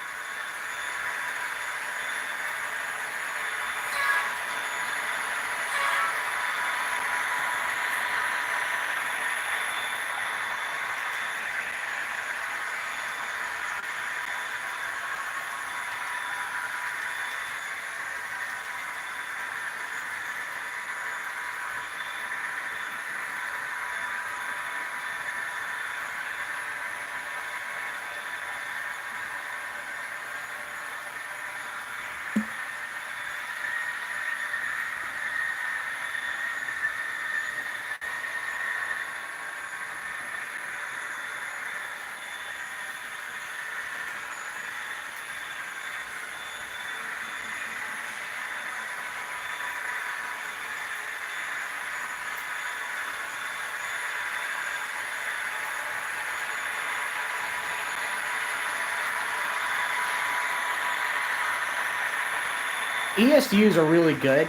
ESUs are really good.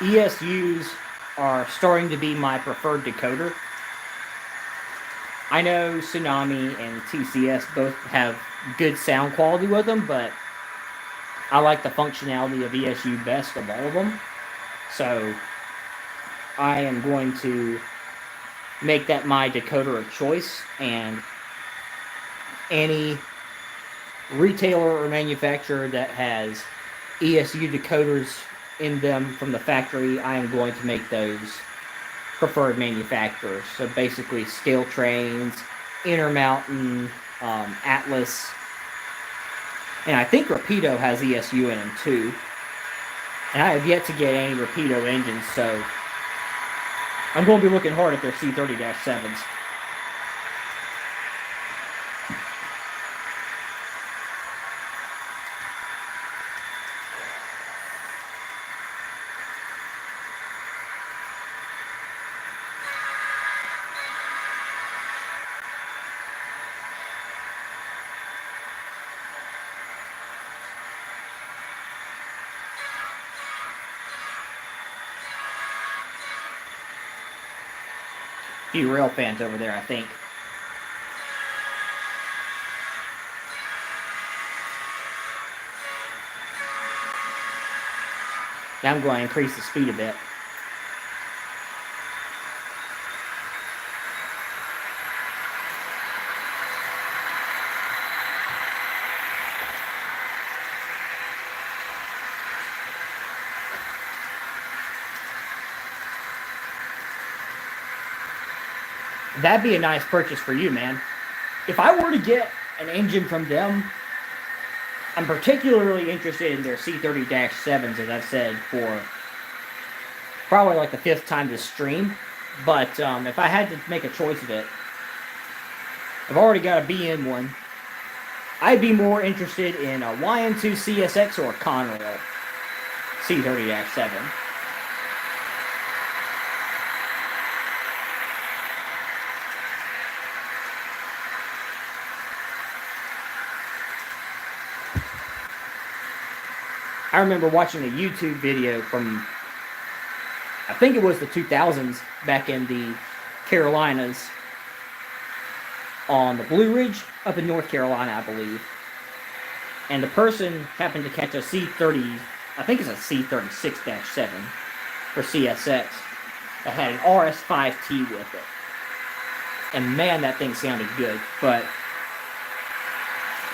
ESUs are starting to be my preferred decoder. I know Tsunami and TCS both have good sound quality with them, but I like the functionality of ESU best of all of them. So I am going to make that my decoder of choice, and any retailer or manufacturer that has ESU decoders in them from the factory, I am going to make those preferred manufacturers. So basically, Scale Trains, Intermountain, Atlas, and I think Rapido has ESU in them too. And I have yet to get any Rapido engines, so I'm going to be looking hard at their C30-7s. Few rail fans over there, I think. Now I'm going to increase the speed a bit. That'd be a nice purchase for you, man. If I were to get an engine from them, I'm particularly interested in their C30-7s, as I've said, for probably like the 5th time this stream. But if I had to make a choice of it, I've already got a BN one. I'd be more interested in a YN2 CSX or a Conrail C30-7. I remember watching a YouTube video from, I think it was the 2000s, back in the Carolinas, on the Blue Ridge up in North Carolina, I believe. And the person happened to catch a C30, I think it's a C36-7 for CSX, that had an RS5T with it. And man, that thing sounded good. But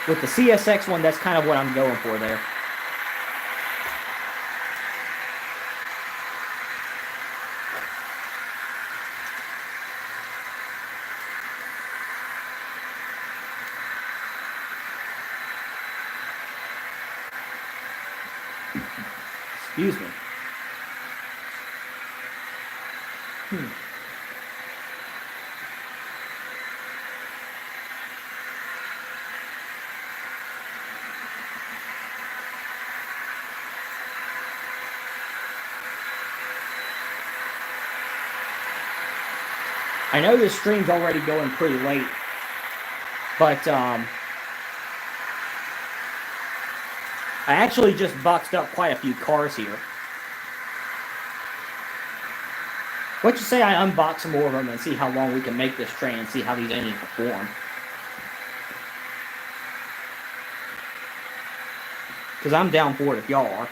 with the CSX one, that's kind of what I'm going for there. Excuse me. I know this stream's already going pretty late, but I actually just boxed up quite a few cars here. What you say I unbox some more of them and see how long we can make this train and see how these engines perform? Because I'm down for it if y'all are.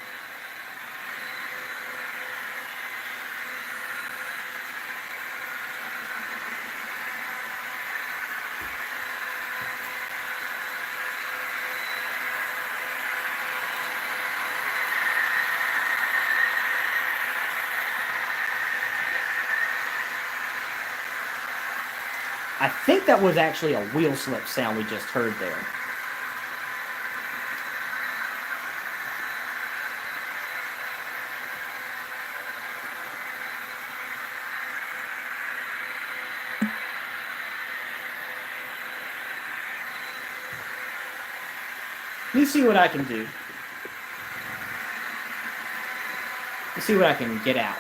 I think that was actually a wheel slip sound we just heard there. Let me see what I can do. Let's see what I can get out.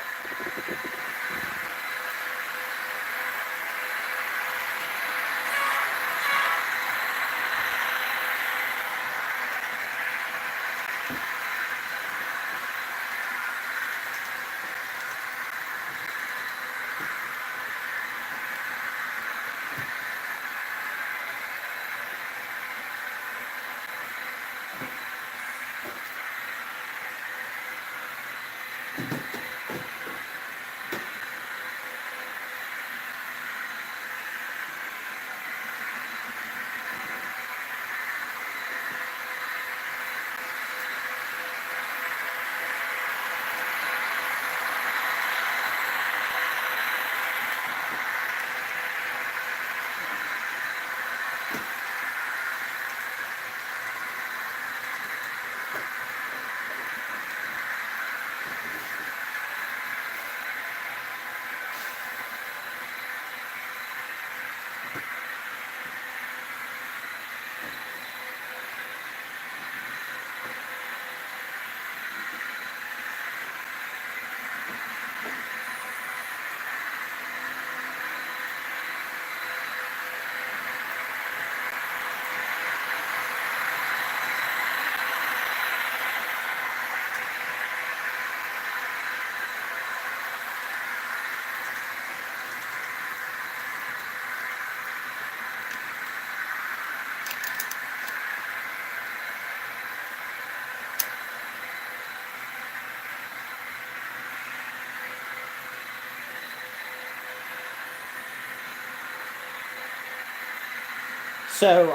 So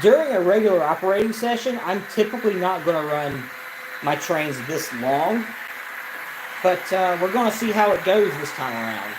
during a regular operating session, I'm typically not going to run my trains this long, but we're going to see how it goes this time around.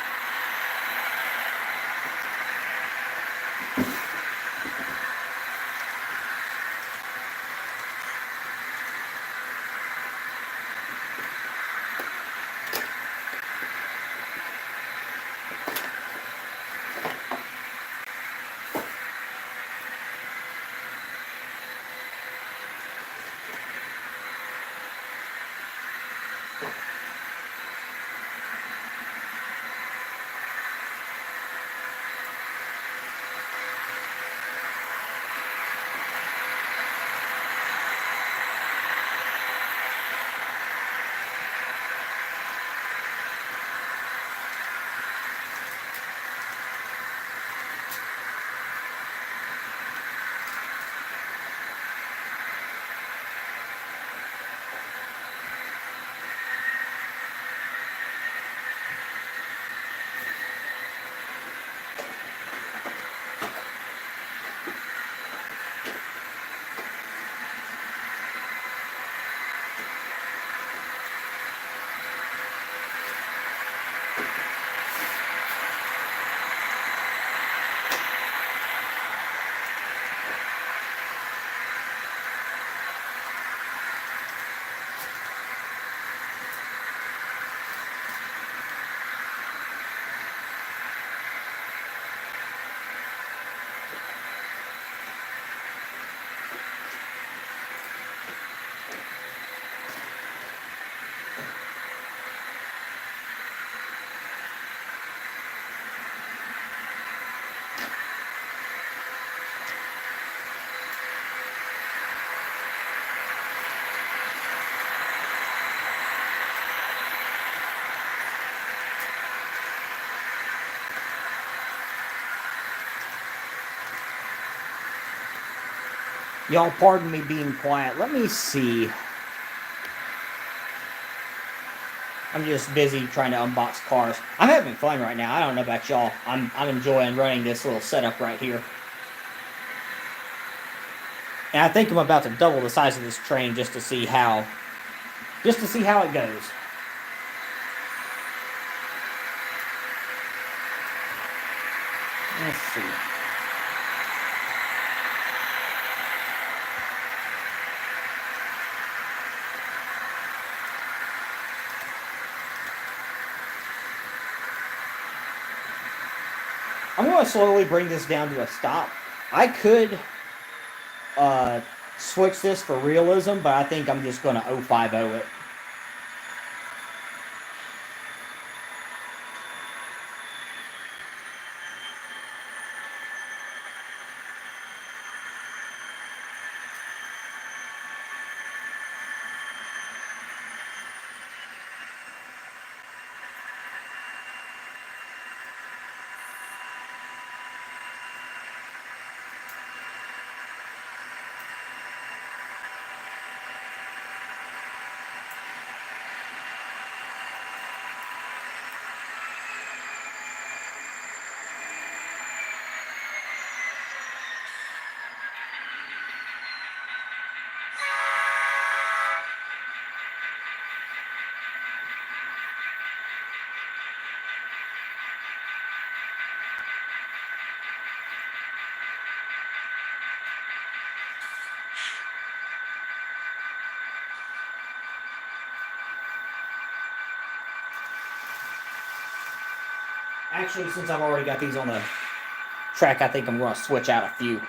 Y'all, pardon me being quiet. Let me see. I'm just busy trying to unbox cars. I'm having fun right now. I don't know about y'all. I'm enjoying running this little setup right here. And I think I'm about to double the size of this train just to see how it goes. Let's see. I'm going to slowly bring this down to a stop. I could switch this for realism, but I think I'm just going to 050 it. Actually, since I've already got these on the track, I think I'm going to switch out a few.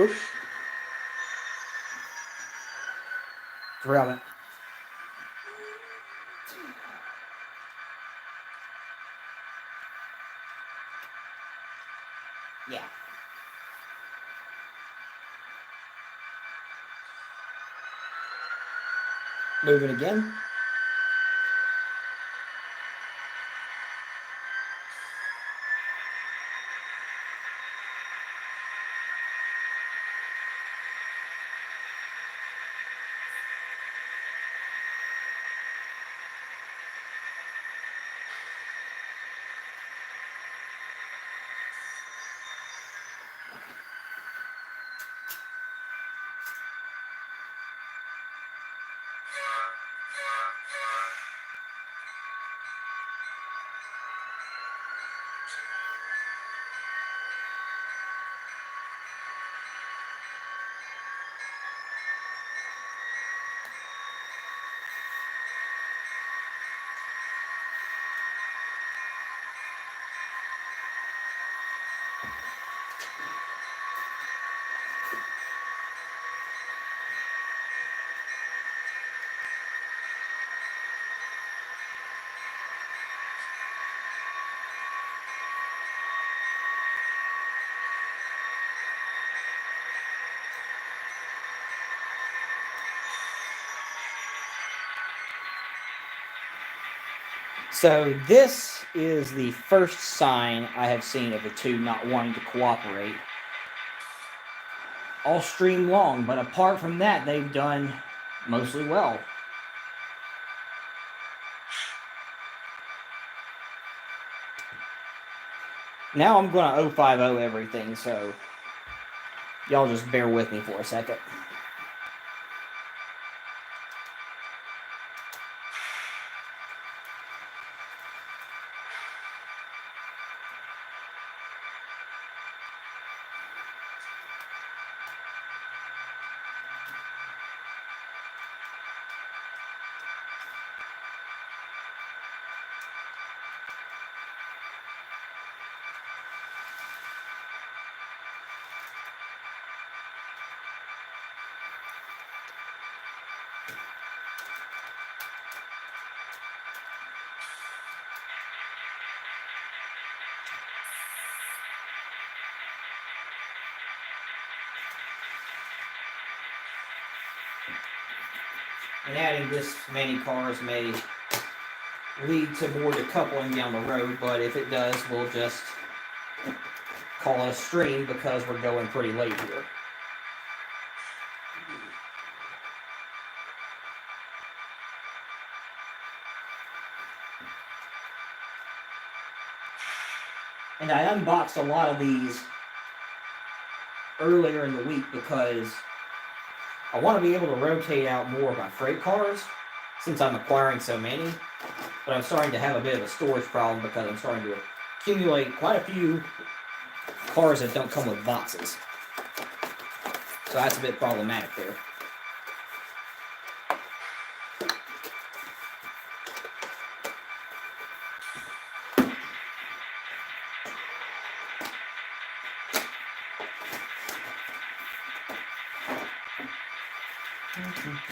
Oops. Derailment. Yeah. Move it again. So this is the first sign I have seen of the two not wanting to cooperate all stream long, but apart from that, they've done mostly well. Now I'm going to 050 everything, so y'all just bear with me for a second. And adding this many cars may lead to more decoupling down the road, but if it does, we'll just call it a stream because we're going pretty late here. And I unboxed a lot of these earlier in the week because I want to be able to rotate out more of my freight cars since I'm acquiring so many. But I'm starting to have a bit of a storage problem because I'm starting to accumulate quite a few cars that don't come with boxes. So that's a bit problematic there. Okay.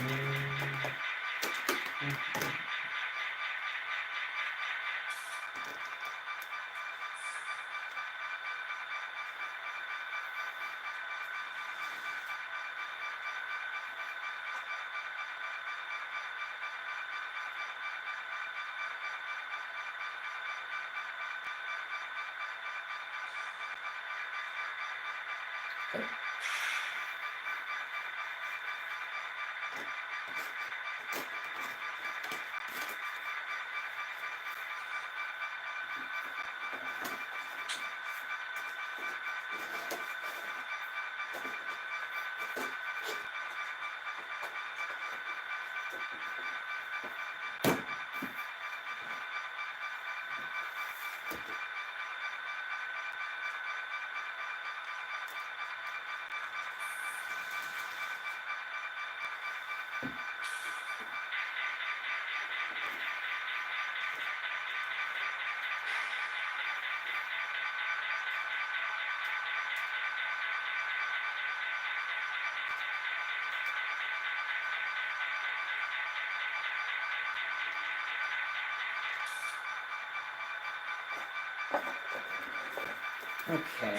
Okay.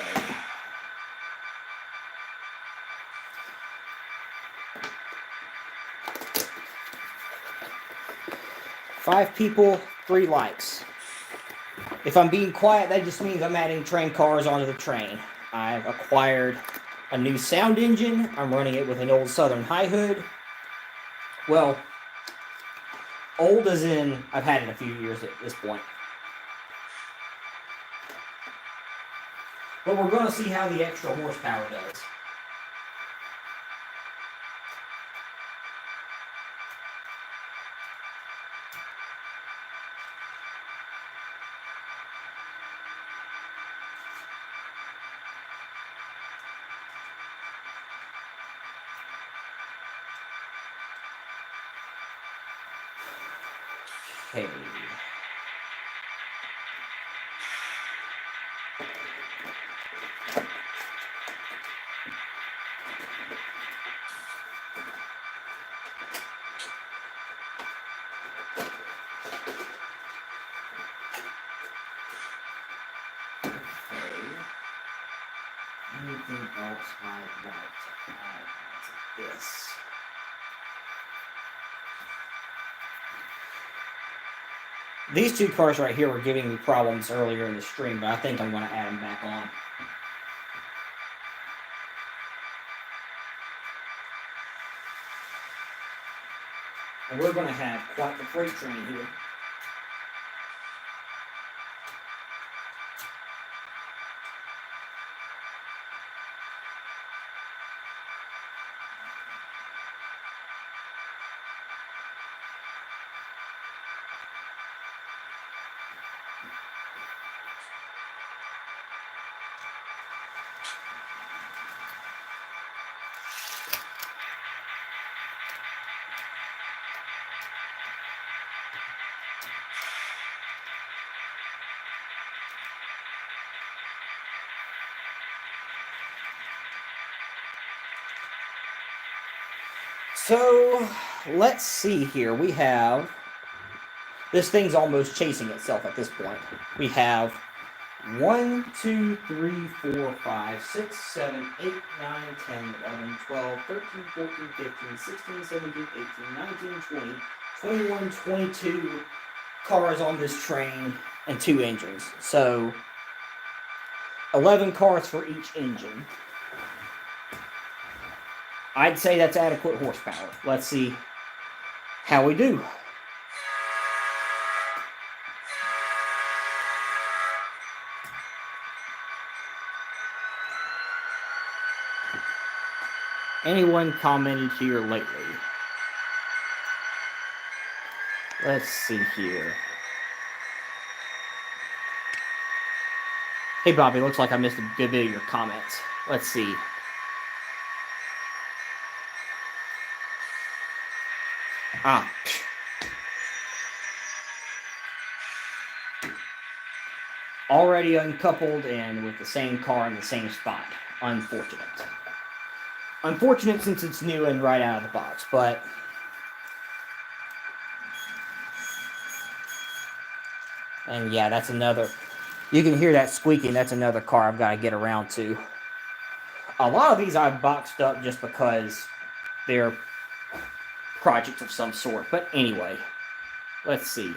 Five people, 3 likes. If I'm being quiet, that just means I'm adding train cars onto the train. I've acquired a new sound engine. I'm running it with an old Southern high hood. Well, old as in I've had it a few years at this point. But we're going to see how the extra horsepower does. Okay. Anything else I'd like to add to this? These 2 cars right here were giving me problems earlier in the stream, but I think I'm going to add them back on. And we're going to have quite the freight train here. So, let's see here. We have... This thing's almost chasing itself at this point. We have 1, 2, 3, 4, 5, 6, 7, 8, 9, 10, 11, 12, 13, 14, 15, 16, 17, 18, 19, 20, 21, 22 cars on this train and 2 engines. So, 11 cars for each engine. I'd say that's adequate horsepower. Let's see how we do. Anyone commented here lately? Let's see here. Hey, Bobby, looks like I missed a good bit of your comments. Let's see. Ah. Already uncoupled and with the same car in the same spot. Unfortunate. Unfortunate since it's new and right out of the box, but... And yeah, that's another... You can hear that squeaking. That's another car I've got to get around to. A lot of these I've boxed up just because they're projects of some sort. But anyway, let's see.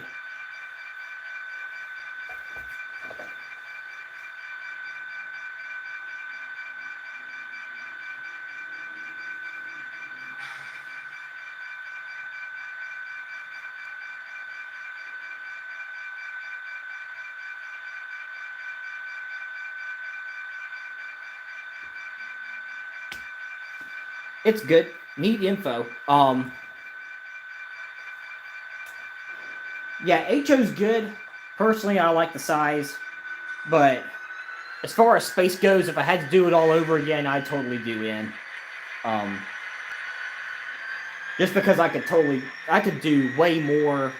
It's good. Neat info. Yeah, HO's good. Personally, I like the size. But as far as space goes, if I had to do it all over again, I'd totally do in. Just because I could do way more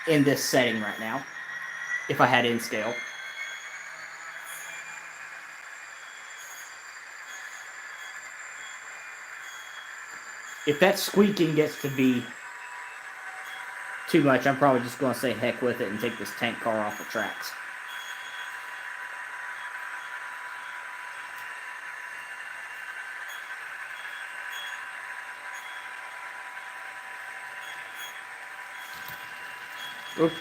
in this setting right now if I had in scale. If that squeaking gets to be too much, I'm probably just going to say heck with it and take this tank car off the tracks. Oop.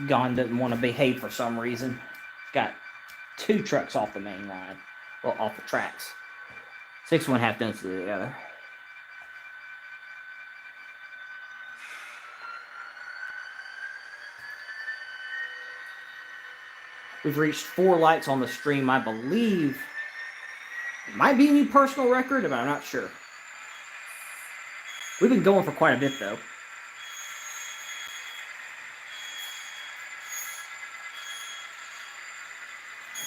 Gon doesn't want to behave for some reason. Got 2 trucks off the main line. Well, off the tracks. 6 1/2 density to the other. We've reached 4 likes on the stream, I believe. It might be a new personal record, but I'm not sure. We've been going for quite a bit, though.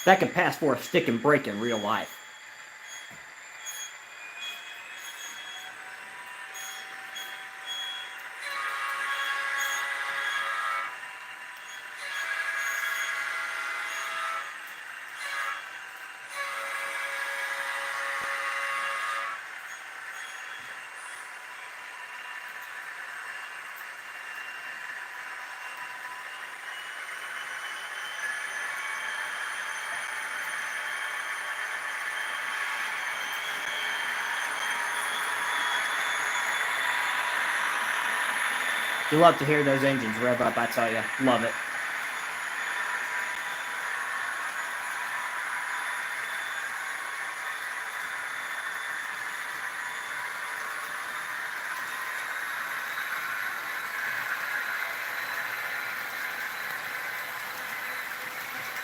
That could pass for a stick and break in real life. You love to hear those engines rev up, I tell you. Love it.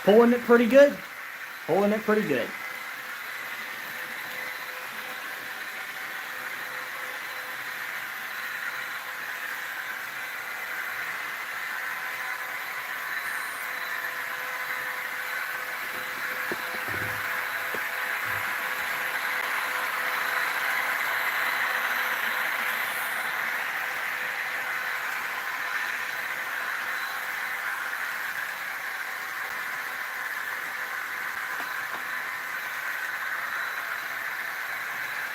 Pulling it pretty good. Pulling it pretty good.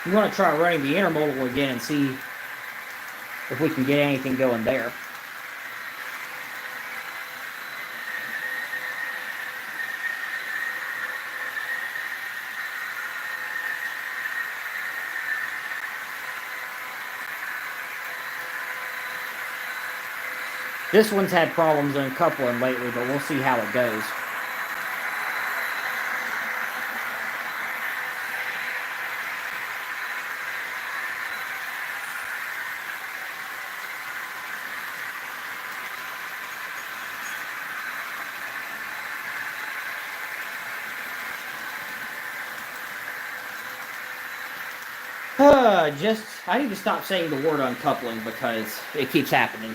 I'm going to try running the intermodal again and see if we can get anything going there. This one's had problems uncoupling lately, but we'll see how it goes. I need to stop saying the word uncoupling because it keeps happening.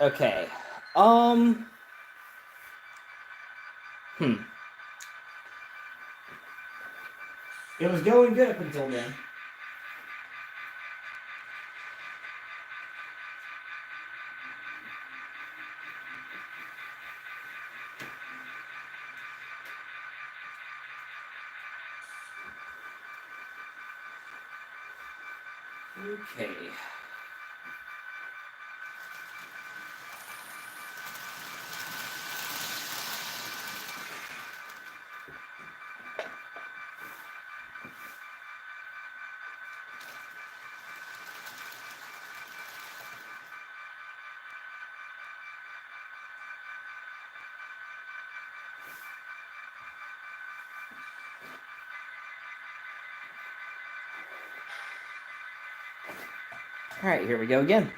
Okay. Hmm. It was going good up until then. Okay. All right, here we go again.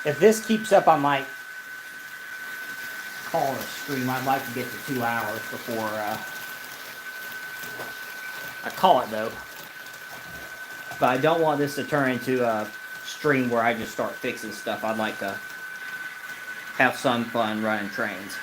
If this keeps up, I might call it a stream. I'd like to get to 2 hours before I call it, though. But I don't want this to turn into a stream where I just start fixing stuff. I'd like to have some fun running trains.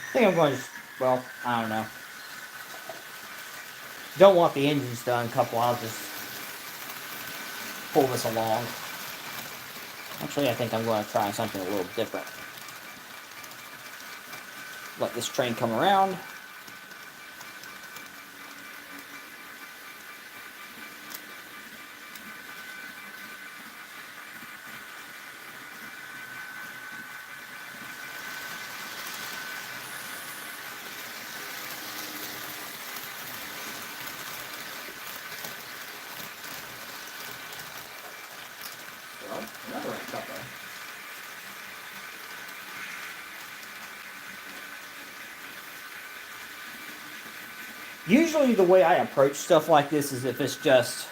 I think I'm going to, well, I don't know. Don't want the engines to uncouple. I'll just pull this along. Actually, I think I'm going to try something a little different. Let this train come around. Usually the way I approach stuff like this is if it's just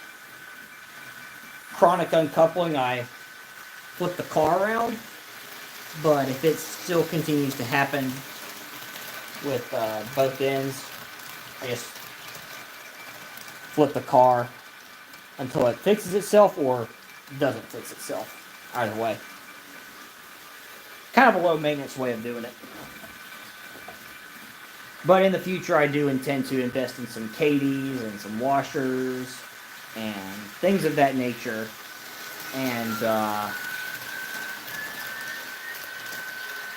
chronic uncoupling, I flip the car around. But if it still continues to happen with both ends, I just flip the car until it fixes itself or doesn't fix itself. Either way. Kind of a low maintenance way of doing it. But in the future, I do intend to invest in some Cadies and some washers and things of that nature. And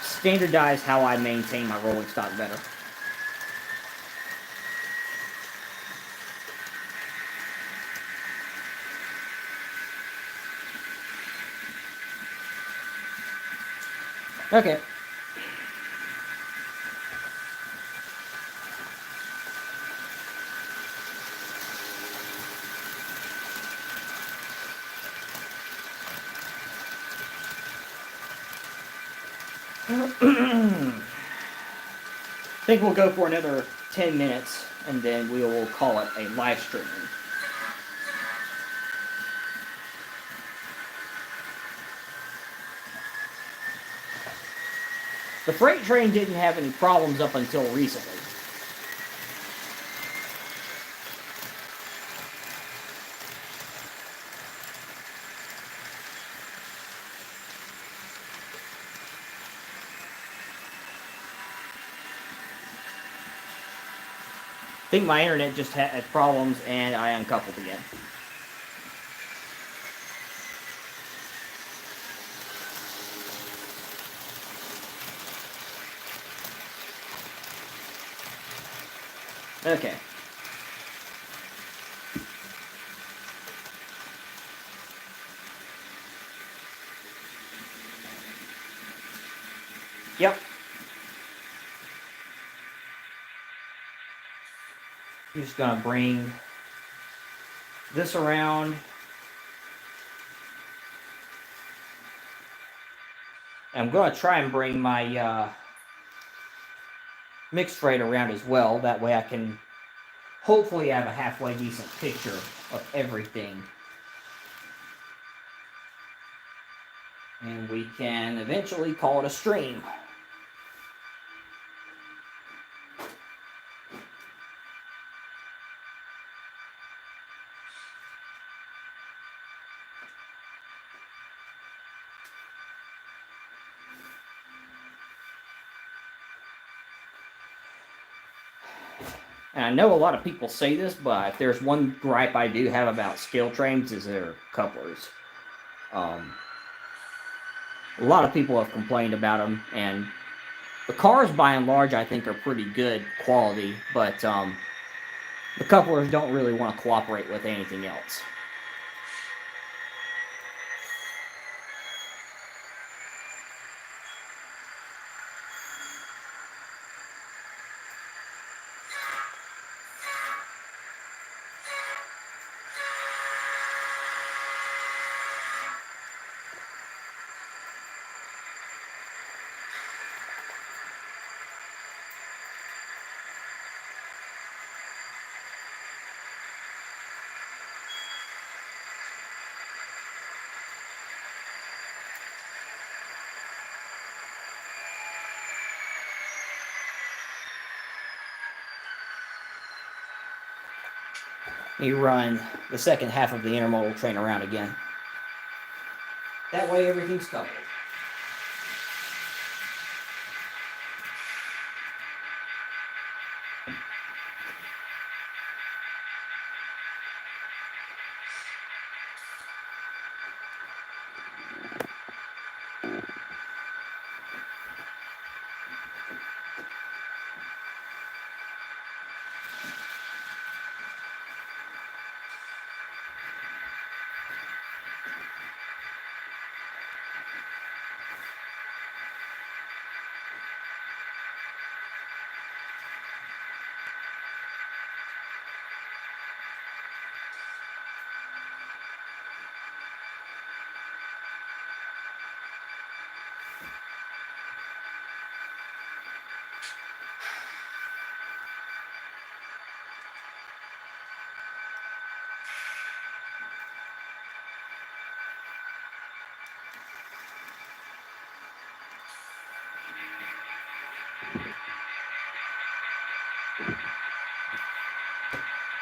standardize how I maintain my rolling stock better. Okay. I think we'll go for another 10 minutes and then we will call it a live stream. The freight train didn't have any problems up until recently. I think my internet just had problems and I uncoupled again. Okay. Yep. I'm just gonna bring this around. I'm gonna try and bring my mixed freight around as well. That way I can hopefully have a halfway decent picture of everything. And we can eventually call it a stream. And I know a lot of people say this, but if there's one gripe I do have about scale trains is their couplers. A lot of people have complained about them, and the cars by and large I think are pretty good quality, but the couplers don't really want to cooperate with anything else. You run the second half of the intermodal train around again. That way everything's coupled.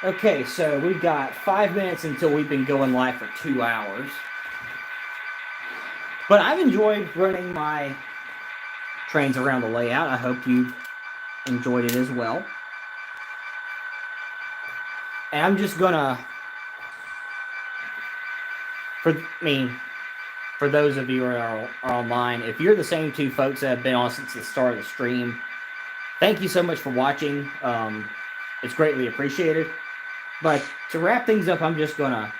Okay, so we've got 5 minutes until we've been going live for 2 hours. But I've enjoyed running my trains around the layout. I hope you've enjoyed it as well. And I'm just gonna, for those of you who are online, if you're the same two folks that have been on since the start of the stream, thank you so much for watching. It's greatly appreciated. But to wrap things up, I'm just gonna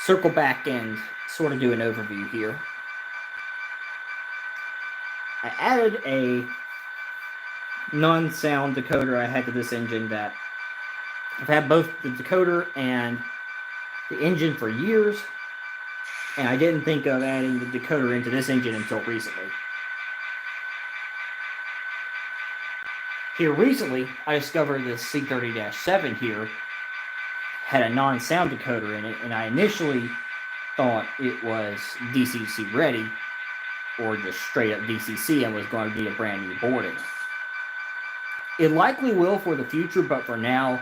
circle back and sort of do an overview here. I added a non-sound decoder I had to this engine that I've had both the decoder and the engine for years, and I didn't think of adding the decoder into this engine until recently. Here recently, I discovered this C30-7 here had a non-sound decoder in it, and I initially thought it was DCC ready, or just straight up DCC, and was going to be a brand new boarding. It likely will for the future, but for now,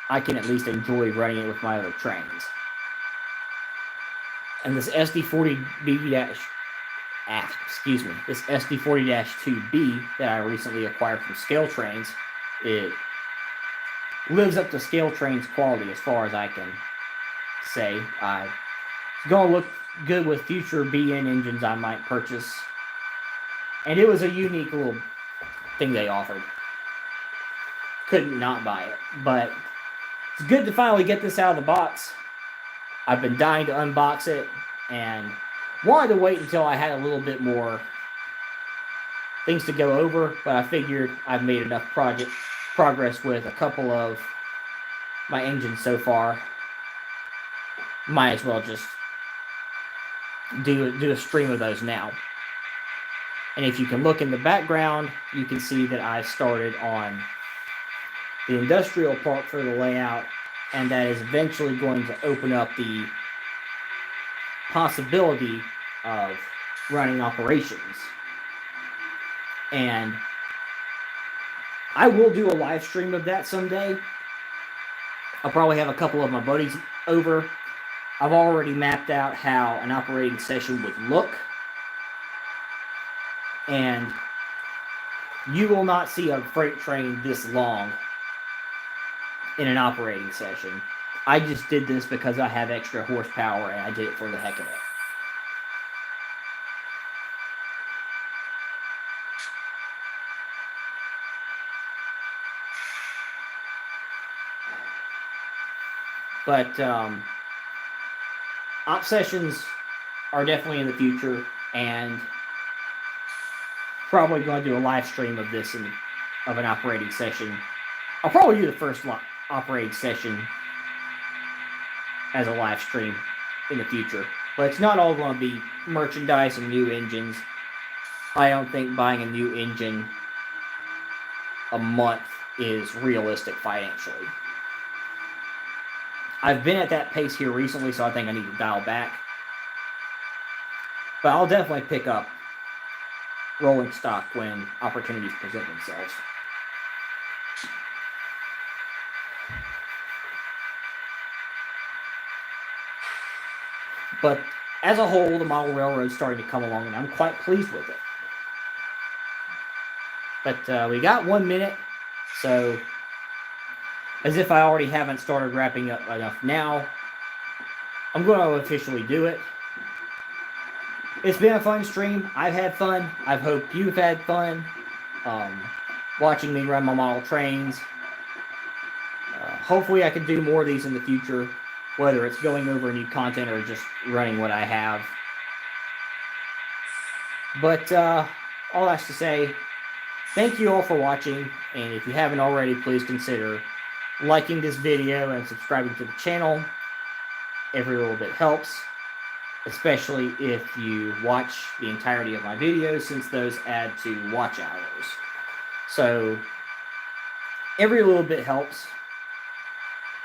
I can at least enjoy running it with my other trains. And this SD40-2B that I recently acquired from Scale Trains, it lives up to Scale Trains quality as far as I can say. It's going to look good with future BN engines I might purchase. And it was a unique little thing they offered. Couldn't not buy it. But it's good to finally get this out of the box. I've been dying to unbox it and wanted to wait until I had a little bit more things to go over, but I figured I've made enough progress with a couple of my engines so far. Might as well just do a stream of those now. And if you can look in the background, you can see that I started on the industrial part for the layout, and that is eventually going to open up the possibility of running operations. And I will do a live stream of that someday. I'll probably have a couple of my buddies over. I've already mapped out how an operating session would look. And you will not see a freight train this long in an operating session. I just did this because I have extra horsepower and I did it for the heck of it. But op sessions are definitely in the future, and probably going to do a live stream of this of an operating session. I'll probably do the first operating session as a live stream in the future, but it's not all going to be merchandise and new engines. I don't think buying a new engine a month is realistic financially. I've been at that pace here recently, so I think I need to dial back. But I'll definitely pick up rolling stock when opportunities present themselves. But as a whole, the model railroad's starting to come along, and I'm quite pleased with it. But we got 1 minute, so as if I already haven't started wrapping up enough now, I'm going to officially do it. It's been a fun stream. I've had fun. I hope you've had fun watching me run my model trains. Hopefully I can do more of these in the future, whether it's going over new content or just running what I have. But all that's to say, thank you all for watching, and if you haven't already, please consider liking this video and subscribing to the channel. Every little bit helps, especially if you watch the entirety of my videos, since those add to watch hours. So every little bit helps.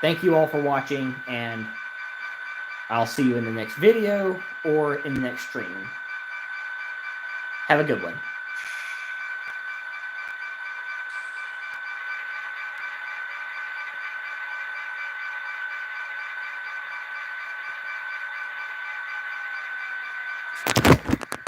Thank you all for watching, and I'll see you in the next video or in the next stream. Have a good one.